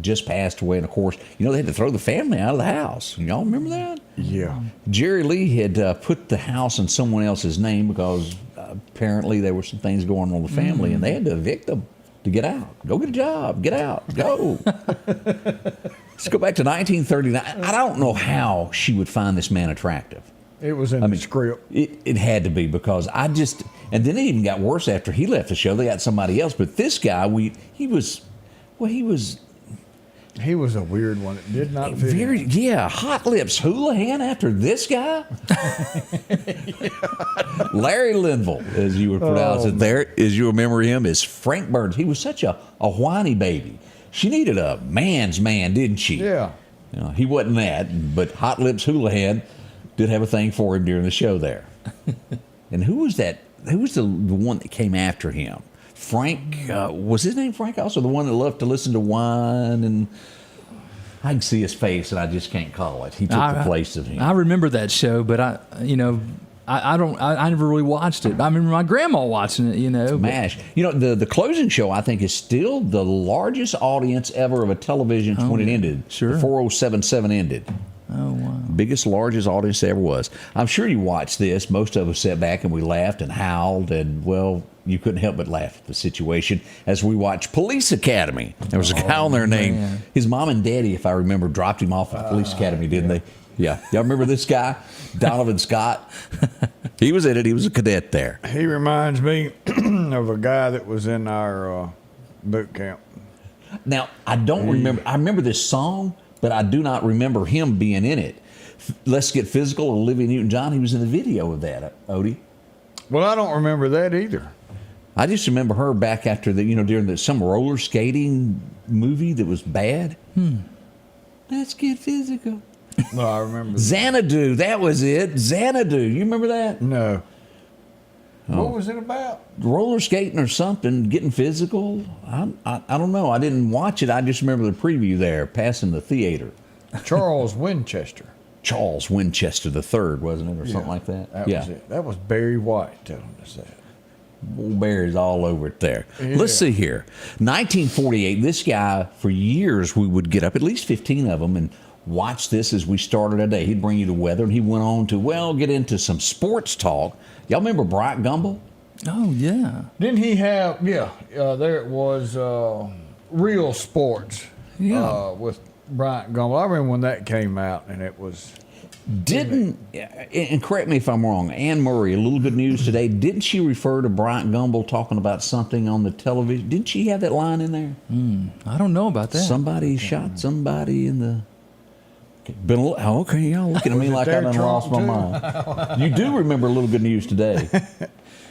just passed away. And of course, they had to throw the family out of the house. Y'all remember that? Yeah. Jerry Lee had put the house in someone else's name because apparently there were some things going on with the family, and they had to evict them to get out. Go get a job. Get out. Go. Let's go back to 1939. I don't know how she would find this man attractive. It was in the script. It had to be because and then it even got worse after he left the show. They got somebody else, but this guy, he was a weird one. It did not fit in. Hot Lips Houlihan after this guy. Larry Linville, as you would pronounce it there, as you remember him, is Frank Burns. He was such a whiny baby. She needed a man's man, didn't she? Yeah. He wasn't that, but Hot Lips Houlihan did have a thing for him during the show there. And who was that? Who was the one that came after him? Frank, was his name Frank also? The one that loved to listen to wine, and I can see his face and I just can't call it. He took the place of him. I remember that show, but I never really watched it. I remember my grandma watching it, MASH. The closing show, I think, is still the largest audience ever of a television when it ended. Sure. The 4077 ended. Oh, wow. Biggest, largest audience there ever was. I'm sure you watched this. Most of us sat back and we laughed and howled, and, well, you couldn't help but laugh at the situation as we watched Police Academy. There was a guy on there named, his mom and daddy, if I remember, dropped him off at Police Academy, didn't they? Yeah. Y'all remember this guy? Donovan Scott? He was in it. He was a cadet there. He reminds me of a guy that was in our boot camp. Now, I don't remember. I remember this song, but I do not remember him being in it. Let's Get Physical, Olivia Newton-John, he was in the video of that, Odie. Well, I don't remember that either. I just remember her back after during some roller skating movie that was bad. Let's Get Physical. No, I remember that. Xanadu, that was it. Xanadu, you remember that? No. What was it about? Roller skating or something, getting physical. I don't know. I didn't watch it. I just remember the preview there, passing the theater. Charles Winchester. Charles Winchester III, wasn't it, or something like that? That was it. That was Barry White telling us that. Old Barry's all over it there. Yeah. Let's see here. 1948, this guy, for years, we would get up, at least 15 of them, and watch this as we started our day. He'd bring you the weather, and he went on to, get into some sports talk. Y'all remember Bryant Gumbel? Oh, yeah. Didn't he have, there it was, Real Sports with Bryant Gumbel. I remember when that came out, and it was... And correct me if I'm wrong, Ann Murray, a little good news today, didn't she refer to Bryant Gumbel talking about something on the television? Didn't she have that line in there? I don't know about that. Somebody shot somebody in the... Okay, y'all looking at me like I done lost my mind. You do remember a little good news today.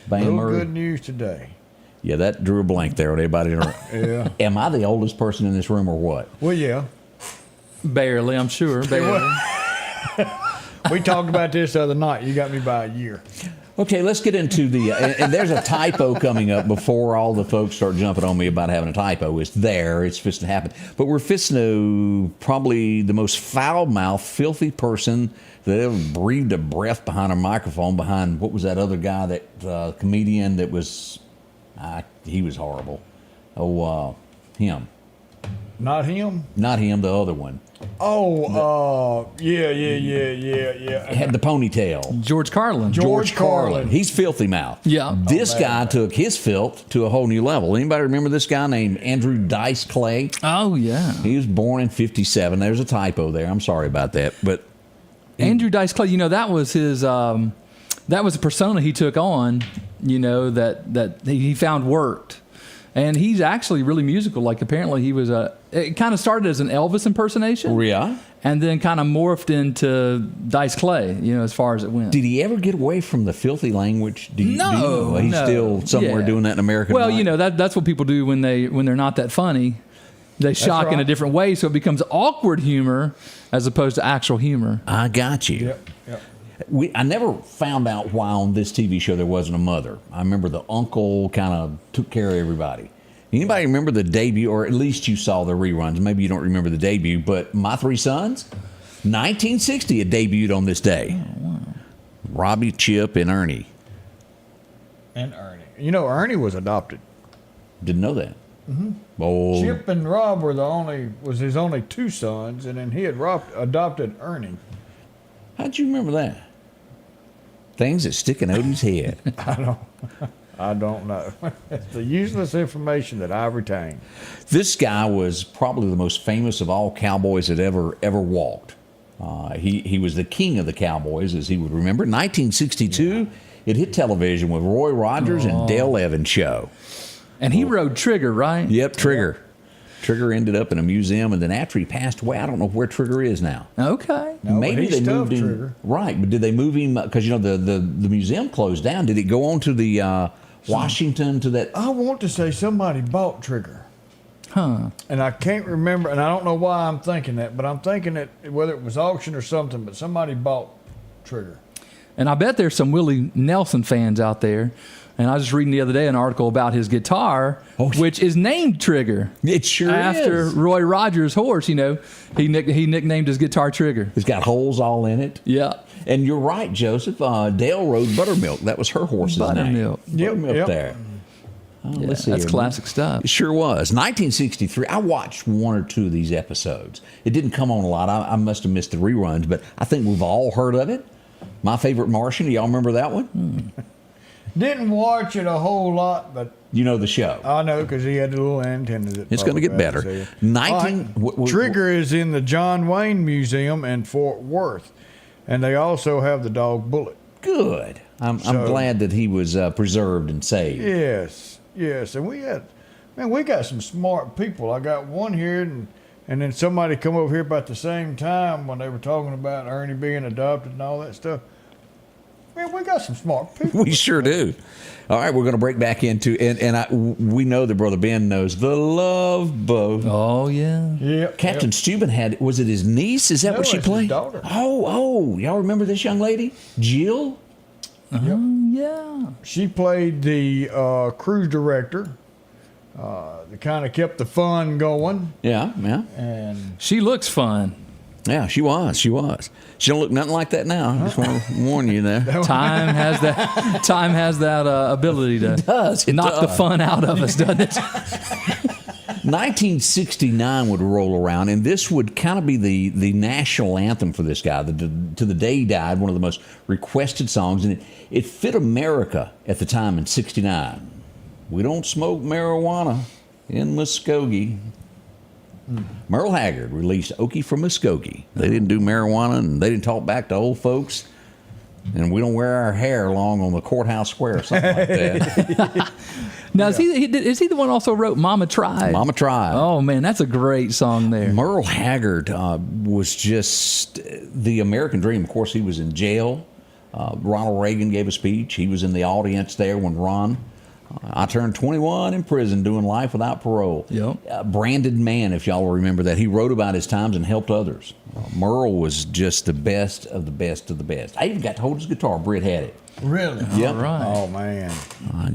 Good news today. Yeah, that drew a blank there on everybody. Yeah. Am I the oldest person in this room or what? Well, yeah. Barely, I'm sure. Barely. We talked about this the other night. You got me by a year. Okay, let's get into the... and there's a typo coming up before all the folks start jumping on me about having a typo. It's there. It's fixing to happen. But we're fixing to probably the most foul-mouthed, filthy person that ever breathed a breath behind a microphone, behind, what was that other guy, that comedian that was... he was horrible. Him. Not him? Not him, the other one. Yeah. Had the ponytail. George Carlin. George Carlin. He's filthy mouth. Yeah. This guy took his filth to a whole new level. Anybody remember this guy named Andrew Dice Clay? Oh, yeah. He was born in 1957. There's a typo there. I'm sorry about that. But Andrew Dice Clay, that was his... that was a persona he took on, that he found worked. And he's actually really musical. Like, apparently he was it kind of started as an Elvis impersonation. Yeah. And then kind of morphed into Dice Clay, as far as it went. Did he ever get away from the filthy language? No. He's still somewhere doing that in American Well, life? that's what people do when they're not that funny. They shock in a different way, so it becomes awkward humor as opposed to actual humor. I got you. Yep. I never found out why on this TV show there wasn't a mother. I remember the uncle kind of took care of everybody. Anybody remember the debut, or at least you saw the reruns? Maybe you don't remember the debut, but My Three Sons, 1960, it debuted on this day. Oh, wow. Robbie, Chip, and Ernie. And Ernie. Ernie was adopted. Didn't know that. Mm-hmm. Oh. Chip and Rob was his only two sons, and then he had adopted Ernie. How'd you remember that? Things that stick in Odie's head. I don't know. It's the useless information that I retain. This guy was probably the most famous of all cowboys that ever walked. He was the king of the cowboys, as he would remember. 1962, it hit television with Roy Rogers and Dale Evans show. And he rode Trigger, right? Yep, Trigger. Trigger ended up in a museum, and then after he passed away, I don't know where Trigger is now. Okay. No, maybe they moved him. Trigger. Right, but did they move him? Because the museum closed down. Did it go on to the Washington to that? I want to say somebody bought Trigger. Huh. And I can't remember, and I don't know why I'm thinking that, but I'm thinking that whether it was auction or something, but somebody bought Trigger. And I bet there's some Willie Nelson fans out there. And I was just reading the other day an article about his guitar, which is named Trigger. It sure after is. Roy Rogers' horse. He nicknamed his guitar Trigger. It's got holes all in it. Yeah. And you're right, Joseph. Dale rode Buttermilk. That was her horse's Buttermilk. name. Buttermilk there. Let's see that's here. classic stuff. It sure was. 1963, I watched one or two of these episodes. It didn't come on a lot. I must have missed the reruns, but I think we've all heard of it. My Favorite Martian. Do y'all remember that one? Didn't watch it a whole lot, but... You know the show. I know, because he had the little antenna. It's going to get better. Trigger is in the John Wayne Museum in Fort Worth, and they also have the dog Bullet. Good. I'm glad that he was preserved and saved. Yes, and we got some smart people. I got one here, and And then somebody come over here about the same time when they were talking about Ernie being adopted and all that stuff. Man, we got some smart people. We sure do. All right, we're going to break back into, we know that Brother Ben knows the Love Boat. Oh, yeah. Yep. Captain Steuben was it his niece? Is that No, what she it's his played? daughter. Oh, y'all remember this young lady? Jill? Yeah. She played the cruise director. That kind of kept the fun going. Yeah. And She looks fun. Yeah, she was. She don't look nothing like that now. I just want to warn you there. Time has that ability to It knock the does. fun out of us, doesn't it? 1969 would roll around, and this would kind of be the national anthem for this guy. To the day he died, one of the most requested songs, and it fit America at the time in '69. We don't smoke marijuana in Muskogee. Merle Haggard released Okie from Muskogee. They didn't do marijuana, and they didn't talk back to old folks. And we don't wear our hair long on the courthouse square or something like that. Now, is he the one who also wrote Mama Tried? Mama Tried. Oh, man, that's a great song there. Merle Haggard was just the American dream. Of course, he was in jail. Ronald Reagan gave a speech. He was in the audience there when Ron... I turned 21 in prison doing life without parole. Yep. Branded man, if y'all remember that. He wrote about his times and helped others. Merle was just the best of the best of the best. I even got to hold his guitar. Britt had it. really, Yep. All right. oh man,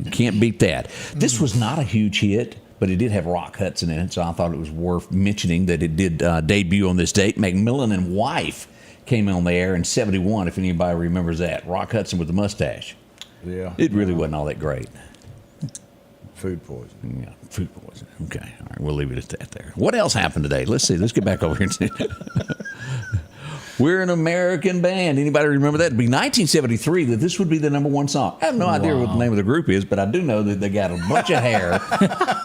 You can't beat that. This was not a huge hit, but it did have Rock Hudson in it, so I thought it was worth mentioning that it did debut on this date. McMillan and Wife came on the air in '71, if anybody remembers that. Rock Hudson with the mustache. yeah, It really wasn't all that great. food poisoning. Yeah, food poisoning. Okay, all right, we'll leave it at that there. What else happened today? Let's see. Let's get back over here. We're an American band. Anybody remember that? It'd be 1973 that this would be the #1 song. I have no idea what the name of the group is, but I do know that they got a bunch of hair,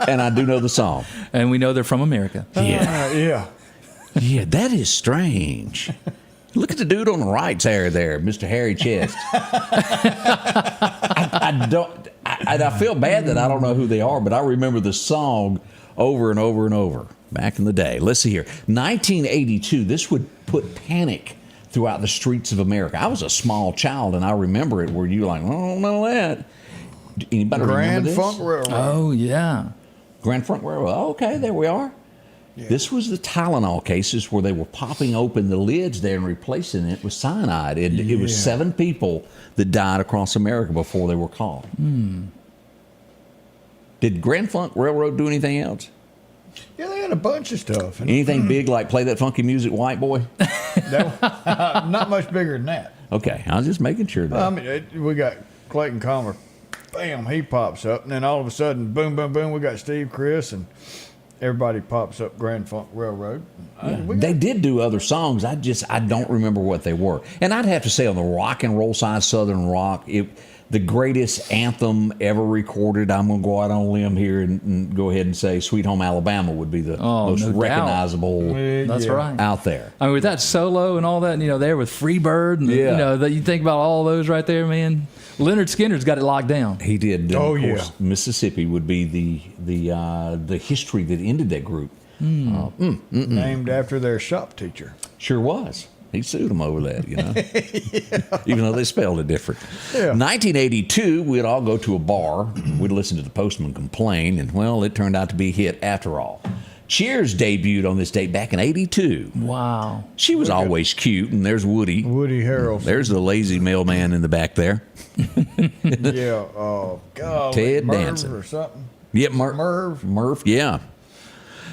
and I do know the song. And we know they're from America. Yeah. Yeah, that is strange. Look at the dude on the right's hair there, Mr. Hairy Chest. I feel bad that I don't know who they are, but I remember the song over and over and over back in the day. Let's see here. 1982, this would put panic throughout the streets of America. I was a small child, and I remember it where you like, I don't know that. Anybody remember Grand this? Funk Railroad. Oh, yeah. Grand Funk Railroad. Oh, okay, there we are. This was the Tylenol cases where they were popping open the lids there and replacing it with cyanide. It was 7 people that died across America before they were caught. Did Grand Funk Railroad do anything else? Yeah, they had a bunch of stuff. And Anything big like play that funky music, white boy? not much bigger than that. Okay, I was just making sure that. I mean, we got Clayton Comer. Bam, he pops up, and then all of a sudden, boom, boom, boom, we got Steve Chris, and everybody pops up Grand Funk Railroad. They did do other songs. I don't remember what they were. And I'd have to say on the rock and roll side, Southern rock, the greatest anthem ever recorded. I'm going to go out on a limb here and go ahead and say "Sweet Home Alabama" would be the most no doubt. recognizable That's right. out there. I mean, with that solo and all that, there with Freebird, and that you think about all those right there, man. Leonard Skinner's got it locked down. He did. Oh, of yeah. course, Mississippi would be the history that ended that group. Named after their shop teacher. Sure was. He sued them over that, even though they spelled it different. Yeah. 1982, we'd all go to a bar. We'd listen to the postman complain, and, well, it turned out to be a hit after all. Cheers debuted on this date back in '82. Wow. She was always cute, and there's Woody. Woody Harrelson. There's the lazy mailman in the back there. Yeah. Oh, God. Ted Merv Danson. or something. Yeah, Merv. Murph, yeah.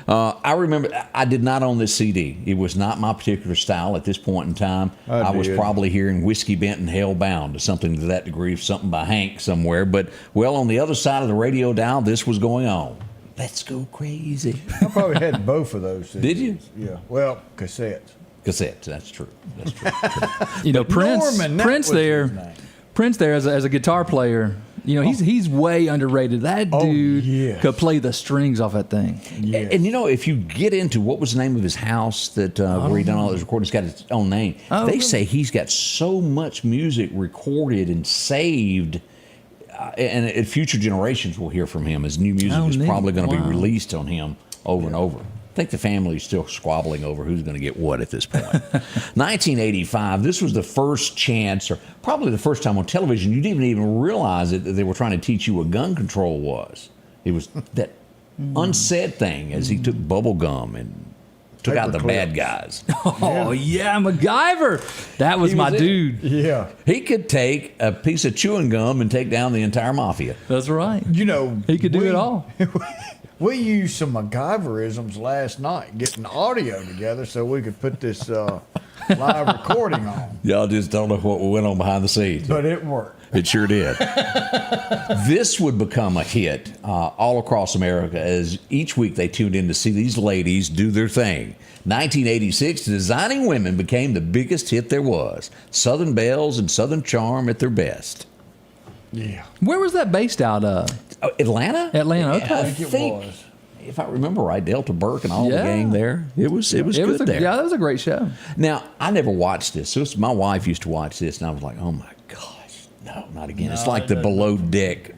I remember I did not own this CD. It was not my particular style at this point in time. I was did. probably hearing Whiskey Bent and Hellbound, or something to that degree, something by Hank somewhere. But, well, on the other side of the radio dial, this was going on. Let's go crazy. I probably had both of those. CDs. Did you? Yeah. Well, cassettes. Cassettes, that's true. That's true. Prince. Norman, that Prince was there. his name. Prince there as a guitar player. He's way underrated. That dude yes. could play the strings off that thing. Yes. And if you get into what was the name of his house that where he done all those recordings, got its own name. Oh, they really? say he's got so much music recorded and saved, and future generations will hear from him as new music is neat. probably going to be Wow. released on him over and over. think the family's still squabbling over who's going to get what at this point. 1985, this was the first chance, or probably the first time on television, you didn't even realize it, that they were trying to teach you what gun control was. It was that unsaid thing as he took bubble gum and took out the bad guys. Oh, yeah, MacGyver. That was my dude. Yeah. He could take a piece of chewing gum and take down the entire mafia. That's right. You know, He could do it all. We used some MacGyverisms last night, getting audio together so we could put this live recording on. Y'all just don't know what went on behind the scenes. But it worked. It sure did. This would become a hit all across America as each week they tuned in to see these ladies do their thing. 1986, Designing Women became the biggest hit there was. Southern Belles and Southern Charm at their best. Yeah. Where was that based out of? Oh, Atlanta? Atlanta, okay. I think it was. If I remember right, Delta Burke and all Yeah. the gang there. It was good there. Yeah, that was a great show. Now, I never watched this. My wife used to watch this, and I was like, oh my gosh, no, not again. It's like the below deck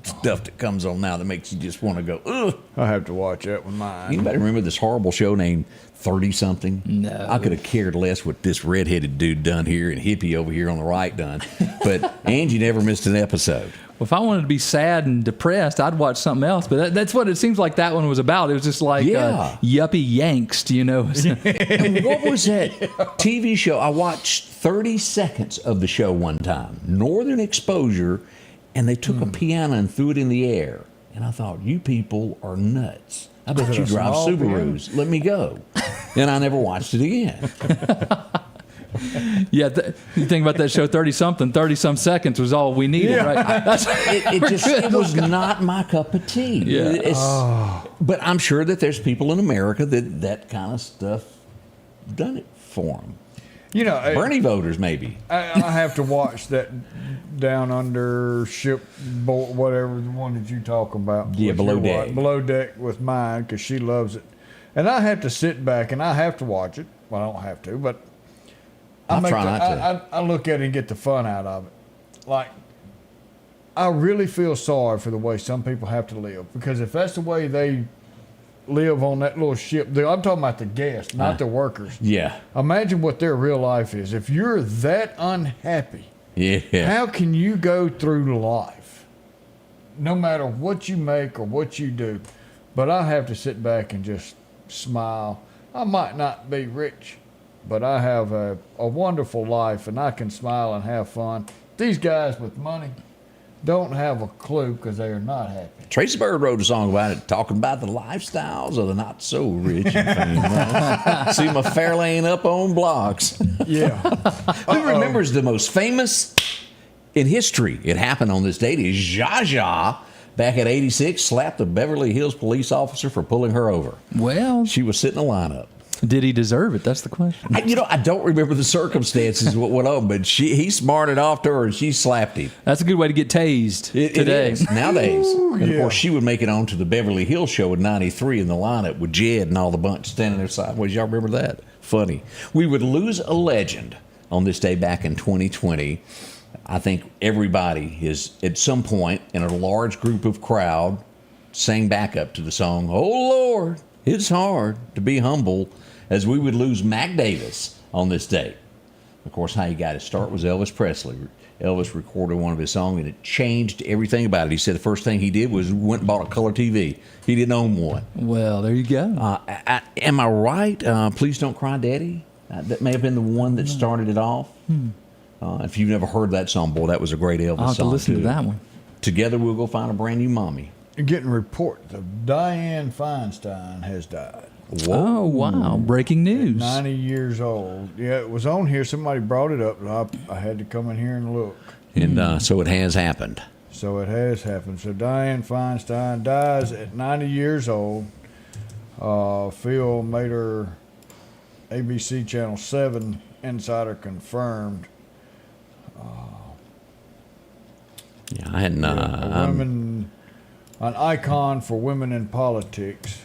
stuff that comes on now that makes you just want to go, ugh. I have to watch that with mine. Anybody remember this horrible show named 30-something? No. I could have cared less what this redheaded dude done here and hippie over here on the right done. But Angie never missed an episode. Well, if I wanted to be sad and depressed, I'd watch something else. But that's what it seems like that one was about. It was just like yuppie Yanks, you know. And what was that TV show? I watched 30 seconds of the show one time. Northern Exposure, and they took a piano and threw it in the air. And I thought, you people are nuts. I bet you drive Subarus. Let me go. And I never watched it again. Yeah, you think about that show, 30-some seconds was all we needed, right? It was not my cup of tea. Yeah. But I'm sure that there's people in America that kind of stuff done it for them. You know, Bernie voters, maybe. I have to watch that Down Under Shipboard, whatever the one that you talk about. Yeah, Below Deck. Below Deck with mine because she loves it, and I have to sit back and I have to watch it. Well, I don't have to, but I look at it and get the fun out of it. Like, I really feel sorry for the way some people have to live, because if that's the way they live on that little ship, I'm talking about the guests, not the workers. Yeah. Imagine what their real life is. If you're that unhappy, how can you go through life, no matter what you make or what you do? But I have to sit back and just smile. I might not be rich, but I have a wonderful life, and I can smile and have fun. These guys with money don't have a clue because they are not happy. Tracy Bird wrote a song about it, talking about the lifestyles of the not so rich and famous. See my Fairlane up on blocks. Yeah. Who remembers the most famous in history? It happened on this date. Is Zsa Zsa back at 86 slapped a Beverly Hills police officer for pulling her over. Well, She was sitting in a lineup. did he deserve it? That's the question. I don't remember the circumstances what went on, but he smarted off to her and she slapped him. That's a good way to get tased today. It is, nowadays. And of yeah. course, she would make it on to the Beverly Hills show in 93 in the lineup with Jed and all the bunch standing there sideways. Y'all remember that? Funny. We would lose a legend on this day back in 2020. I think everybody is, at some point, in a large group of crowd, sang back up to the song, "Oh Lord, it's hard to be humble," as we would lose Mac Davis on this day. Of course, how he got his start was Elvis Presley. Elvis recorded one of his songs, and it changed everything about it. He said the first thing he did was went and bought a color TV. He didn't own one. Well, there you go. Am I right? Please Don't Cry, Daddy. That may have been the one that started it off. If you've never heard that song, boy, that was a great Elvis song. I'll have to listen to that one. Together We'll Go Find a Brand New Mommy. Getting reports of Dianne Feinstein has died. Whoa. Oh, wow. Breaking news. 90 years old. Yeah, it was on here. Somebody brought it up. I had to come in here and look. And so it has happened. So it has happened. So Dianne Feinstein dies at 90 years old. Phil made her ABC Channel 7 Insider confirmed. Yeah, I hadn't. An icon for women in politics.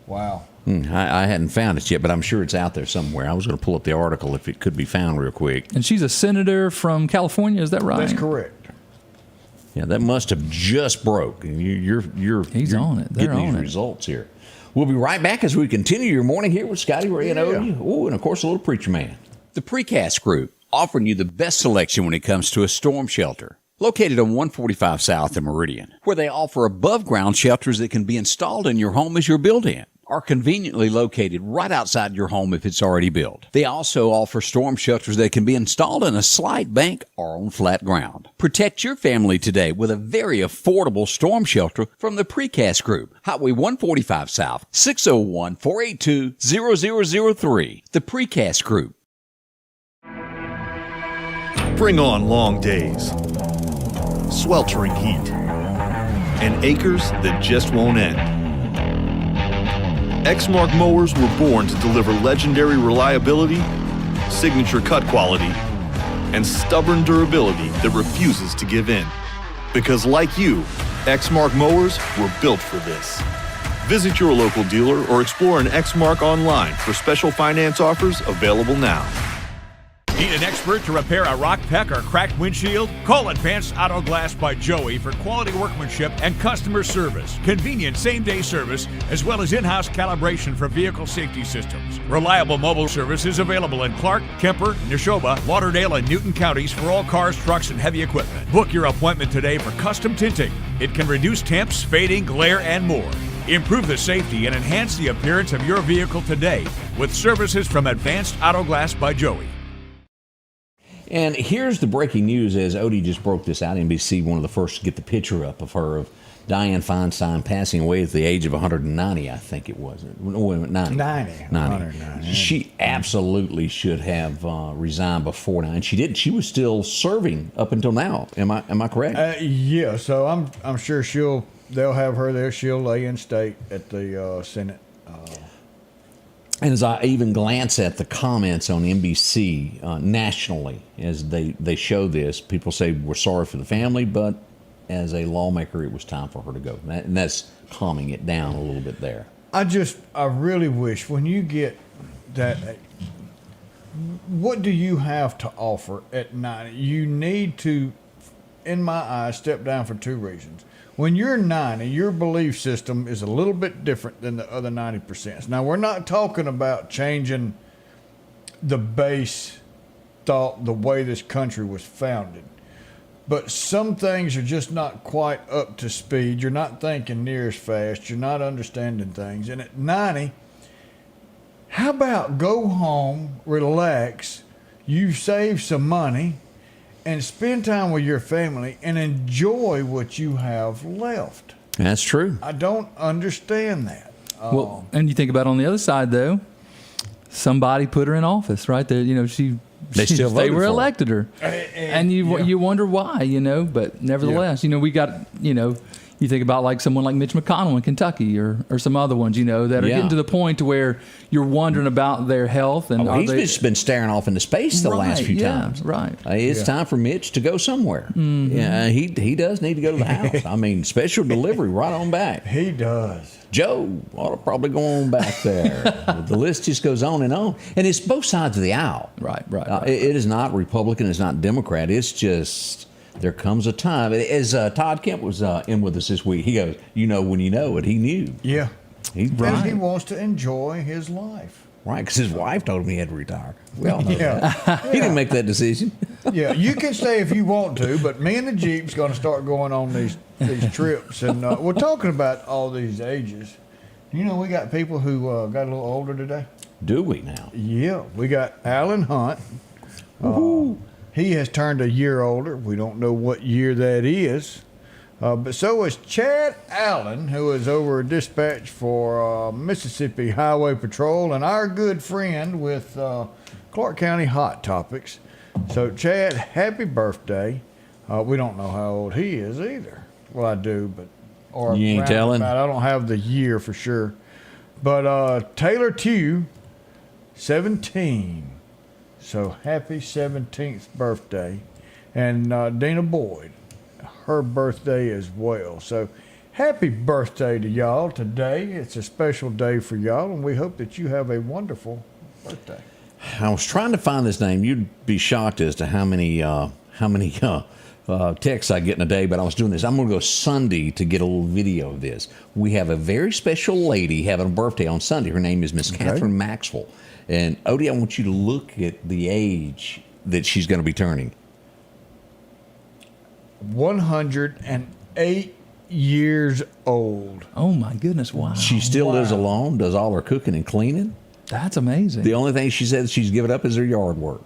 Wow. I hadn't found it yet, but I'm sure it's out there somewhere. I was going to pull up the article if it could be found real quick. And she's a senator from California, is that right? That's correct. Yeah, that must have just broke. And He's you're on it. They're getting on these it. results here. We'll be right back as we continue your morning here with Scotty Ray and Odie. Oh, and of course, a little preacher man. The Precast Group, offering you the best selection when it comes to a storm shelter. Located on 145 South in Meridian, where they offer above-ground shelters that can be installed in your home as you're built in, are conveniently located right outside your home if it's already built. They also offer storm shelters that can be installed in a slight bank or on flat ground. Protect your family today with a very affordable storm shelter from the Precast Group. Highway 145 South, 601-482-0003. The Precast Group. Bring on long days, sweltering heat, and acres that just won't end. Exmark mowers were born to deliver legendary reliability, signature cut quality, and stubborn durability that refuses to give in. Because like you, Exmark mowers were built for this. Visit your local dealer or explore an Exmark online for special finance offers available now. Need an expert to repair a rock peck or cracked windshield? Call Advanced Auto Glass by Joey for quality workmanship and customer service. Convenient same-day service, as well as in-house calibration for vehicle safety systems. Reliable mobile service is available in Clark, Kemper, Neshoba, Lauderdale, and Newton counties for all cars, trucks, and heavy equipment. Book your appointment today for custom tinting. It can reduce temps, fading, glare, and more. Improve the safety and enhance the appearance of your vehicle today with services from Advanced Auto Glass by Joey. And here's the breaking news as Odie just broke this out. NBC, one of the first to get the picture up of her, of Dianne Feinstein passing away at the age of 190, I think it was. No, wait a minute, 90. 190. She absolutely should have resigned before now, and she didn't. She was still serving up until now. Am I correct? Yeah, so I'm sure they'll have her there. She'll lay in state at the Senate. And as I even glance at the comments on NBC nationally, as they show this, people say we're sorry for the family, but as a lawmaker, it was time for her to go. And that's calming it down a little bit there. I really wish when you get that, what do you have to offer at 90? You need to, in my eyes, step down for two reasons. When you're 90, your belief system is a little bit different than the other 90%. Now, we're not talking about changing the base thought, the way this country was founded. But some things are just not quite up to speed. You're not thinking near as fast. You're not understanding things. And at 90, how about go home, relax, you save some money, and spend time with your family and enjoy what you have left. That's true. I don't understand that. Well, and you think about on the other side, though, somebody put her in office, right? There, they were elected her, and you wonder why, But nevertheless, we got, you think about like someone like Mitch McConnell in Kentucky or some other ones, that are getting to the point to where you're wondering about their health. And he's just been staring off into space the last few times. Right. It's time for Mitch to go somewhere. Mm-hmm. Yeah, he does need to go to the house. I mean, special delivery right on back. He does. Joe ought to probably go on back there. The list just goes on. And it's both sides of the aisle. Right. It is not Republican. It's not Democrat. It's just... There comes a time, as Todd Kemp was in with us this week, he goes, when you know it, he knew. Yeah. He wants to enjoy his life. Right, because his wife told him he had to retire. We all know that. He didn't make that decision. Yeah, you can stay if you want to, but me and the Jeep's going to start going on these trips. And we're talking about all these ages. We got people who got a little older today. Do we now? Yeah, we got Alan Hunt. He has turned a year older. We don't know what year that is. But so is Chad Allen, who is over a dispatch for Mississippi Highway Patrol and our good friend with Clark County Hot Topics. So, Chad, happy birthday. We don't know how old he is either. Well, I do, but... Or you ain't telling? I don't have the year for sure. But Taylor Tew, 17. So happy 17th birthday. And Dana Boyd, her birthday as well. So happy birthday to y'all today. It's a special day for y'all, and we hope that you have a wonderful birthday. I was trying to find this name. You'd be shocked as to how many texts I get in a day, but I was doing this. I'm going to go Sunday to get a little video of this. We have a very special lady having a birthday on Sunday. Her name is Miss Catherine Maxwell. And Odie, I want you to look at the age that she's going to be turning. 108 years old. Oh my goodness! Wow. She still lives alone, does all her cooking and cleaning. That's amazing. The only thing she says she's given up is her yard work.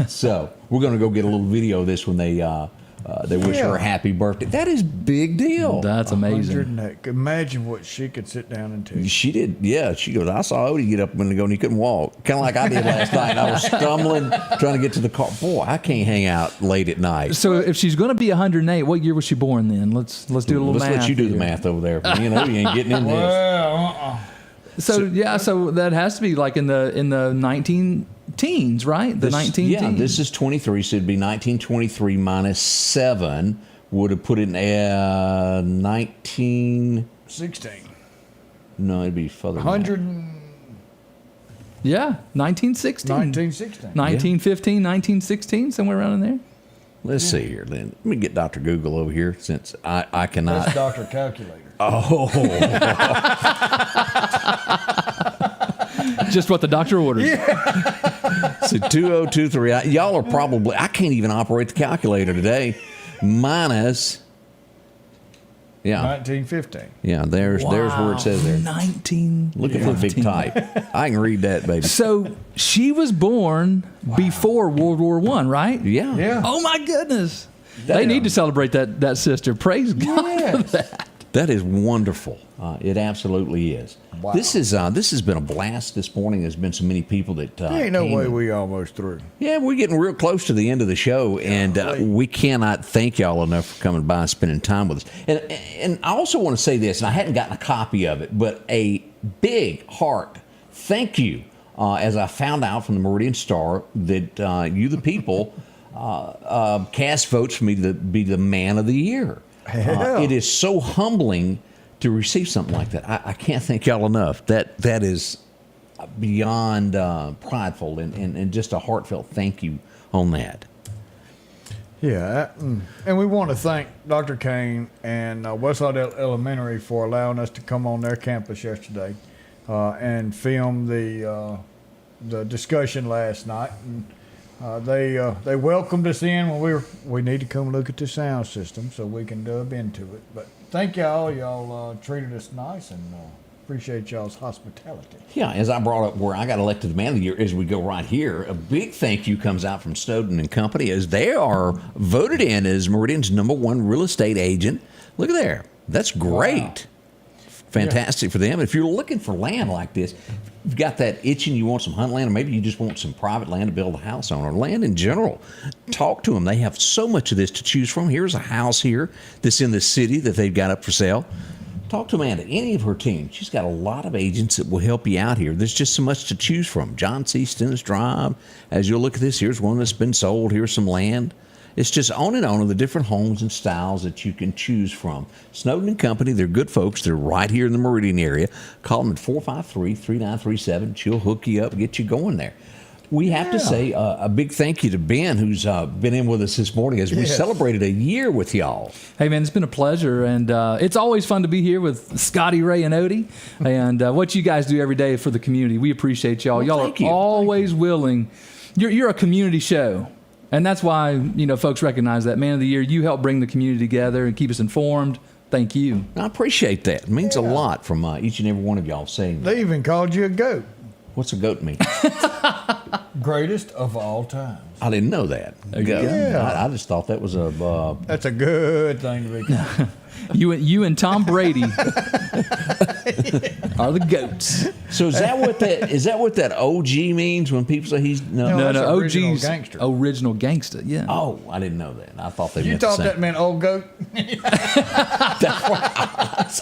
So we're going to go get a little video of this when they wish her a happy birthday. That is big deal. That's amazing. 108. Imagine what she could sit down and do. She did, yeah. She goes, I saw Odie get up a minute ago and he couldn't walk. Kind of like I did last night. I was stumbling, trying to get to the car. Boy, I can't hang out late at night. So if she's going to be 108, what year was she born then? Let's do a little math. Let's let you do the math over there. Me and Odie ain't getting in this. So that has to be like in the 19 teens, right? The 19 Yeah, teens. this is 23, so it'd be 1923 minus 7 would have put it in 19... 16. No, it'd be further. 100. Yeah, 1916. 1916. 1915, 1916, somewhere around in there. Let's see here, Lynn. Let me get Dr. Google over here since I cannot. That's Dr. Calculator. Oh. Just what the doctor ordered. So 2023. Y'all are probably, I can't even operate the calculator today. Minus. Yeah. 1915. Yeah, there's where it says there. 19. Look at that big type. I can read that, baby. So she was born before World War I, right? Yeah. Yeah. Oh my goodness. They need to celebrate that sister. Praise God for that. That is wonderful. It absolutely is. Wow. This has been a blast this morning. There's been so many people that There ain't no came way and- we almost through. Yeah, we're getting real close to the end of the show, and we cannot thank y'all enough for coming by and spending time with us. And I also want to say this, and I hadn't gotten a copy of it, but a big heart thank you, as I found out from the Meridian Star that you, the people, cast votes for me to be the man of the year. It is so humbling to receive something like that. I can't thank y'all enough. That is beyond prideful and just a heartfelt thank you on that. Yeah, and we want to thank Dr. Kane and West Lauderdale Elementary for allowing us to come on their campus yesterday and film the discussion last night. And they welcomed us in when we need to come look at the sound system so we can dub into it. But thank y'all. Y'all treated us nice and appreciate y'all's hospitality. Yeah, as I brought up where I got elected man of the year, as we go right here, a big thank you comes out from Snowden and Company as they are voted in as Meridian's #1 real estate agent. Look at there. That's great. Wow. Fantastic for them. If you're looking for land like this, you've got that itching, you want some hunt land, or maybe you just want some private land to build a house on, or land in general, talk to them. They have so much of this to choose from. Here's a house here that's in the city that they've got up for sale. Talk to Amanda, any of her team. She's got a lot of agents that will help you out here. There's just so much to choose from. John C. Stennis Drive. As you'll look at this, here's one that's been sold. Here's some land. It's just on and on of the different homes and styles that you can choose from. Snowden and Company, they're good folks. They're right here in the Meridian area. Call them at 453-3937. She'll hook you up, get you going there. We have to say a big thank you to Ben, who's been in with us this morning as we celebrated a year with y'all. Hey, man, it's been a pleasure, and it's always fun to be here with Scotty Ray and Odie, and what you guys do every day for the community. We appreciate y'all. Y'all are always willing. You're a community show, and that's why folks recognize that. Man of the Year, you help bring the community together and keep us informed. Thank you. I appreciate that. It means a lot from each and every one of y'all saying that. They even called you a goat. What's a goat mean? Greatest of all times. I didn't know that. Goat. Yeah. I just thought that was a... That's a good thing to be called. You and Tom Brady are the goats. So is that what that OG means when people say he's... No, original OG's gangster. original gangster, yeah. Oh, I didn't know that. I thought they You meant the thought same. that meant old goat?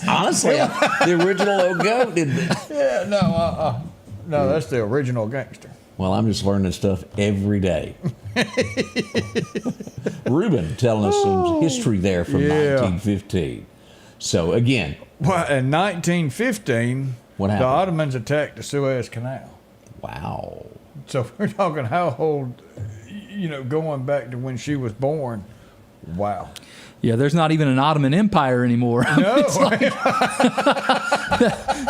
Honestly, the original old goat didn't it? Yeah, no, that's the original gangster. Well, I'm just learning stuff every day. Ruben telling us some history there from 1915. So, again. Well, in 1915, what the happened? Ottomans attacked the Suez Canal. Wow. So we're talking how old, going back to when she was born, Wow. Yeah, there's not even an Ottoman Empire anymore. No.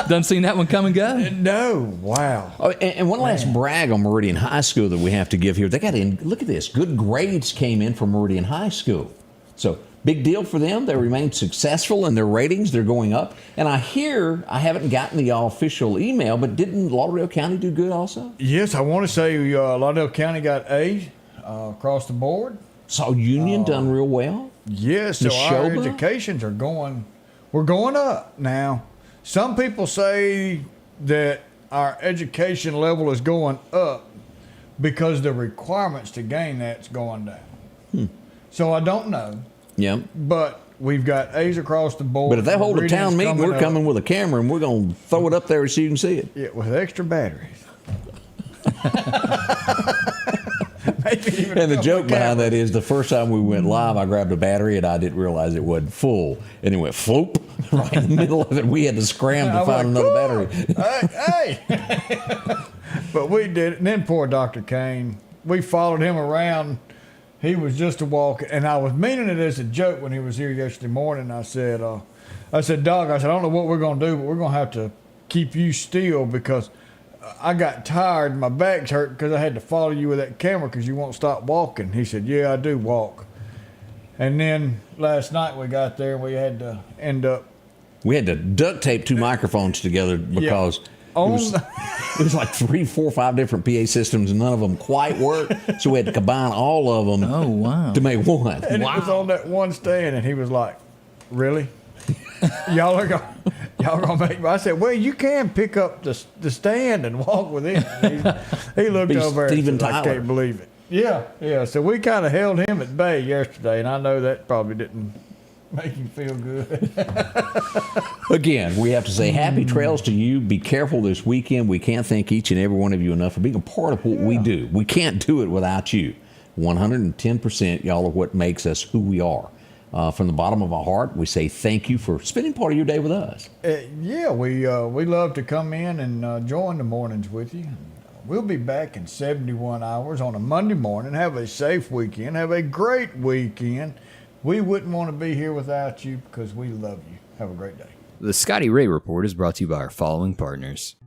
Done seen that one come and go? No. Wow. Oh, and one last brag on Meridian High School that we have to give here. They got in, look at this, good grades came in from Meridian High School. So big deal for them. They remain successful in their ratings. They're going up. And I haven't gotten the official email, but didn't Lauderdale County do good also? Yes, I want to say Lauderdale County got A's across the board. Saw Union done real well. Yes, so our educations are we're going up now. Some people say that our education level is going up because the requirements to gain that's going down. So I don't know. Yeah. But we've got A's across the board. But if they hold a town meeting, we're coming up with a camera and we're going to throw it up there so you can see it. Yeah, with extra batteries. And the joke behind that is the first time we went live, I grabbed a battery and I didn't realize it wasn't full. And it went floop right in the middle of it. We had to scram to find another battery. Hey. But we did it. And then poor Dr. Kane, we followed him around. He was just a walk. And I was meaning it as a joke when he was here yesterday morning. I said, Doc, I don't know what we're going to do, but we're going to have to keep you still because I got tired. My back's hurt because I had to follow you with that camera because you won't stop walking. He said, yeah, I do walk. And then last night we got there and we had to We had to duct tape two microphones together because it was like 3, 4, 5 different PA systems and none of them quite worked. So we had to combine all of them to make one. And it was on that one stand and he was like, really? Y'all are gonna make me. I said, well, you can pick up the stand and walk with it. He looked over and said, I can't believe it. Yeah. So we kind of held him at bay yesterday, and I know that probably didn't make him feel good. Again, we have to say happy trails to you. Be careful this weekend. We can't thank each and every one of you enough for being a part of what we do. We can't do it without you. 110%, y'all are what makes us who we are. From the bottom of our heart, we say thank you for spending part of your day with us. We love to come in and join the mornings with you. We'll be back in 71 hours on a Monday morning. Have a safe weekend. Have a great weekend. We wouldn't want to be here without you because we love you. Have a great day. The Scotty Ray Report is brought to you by our following partners.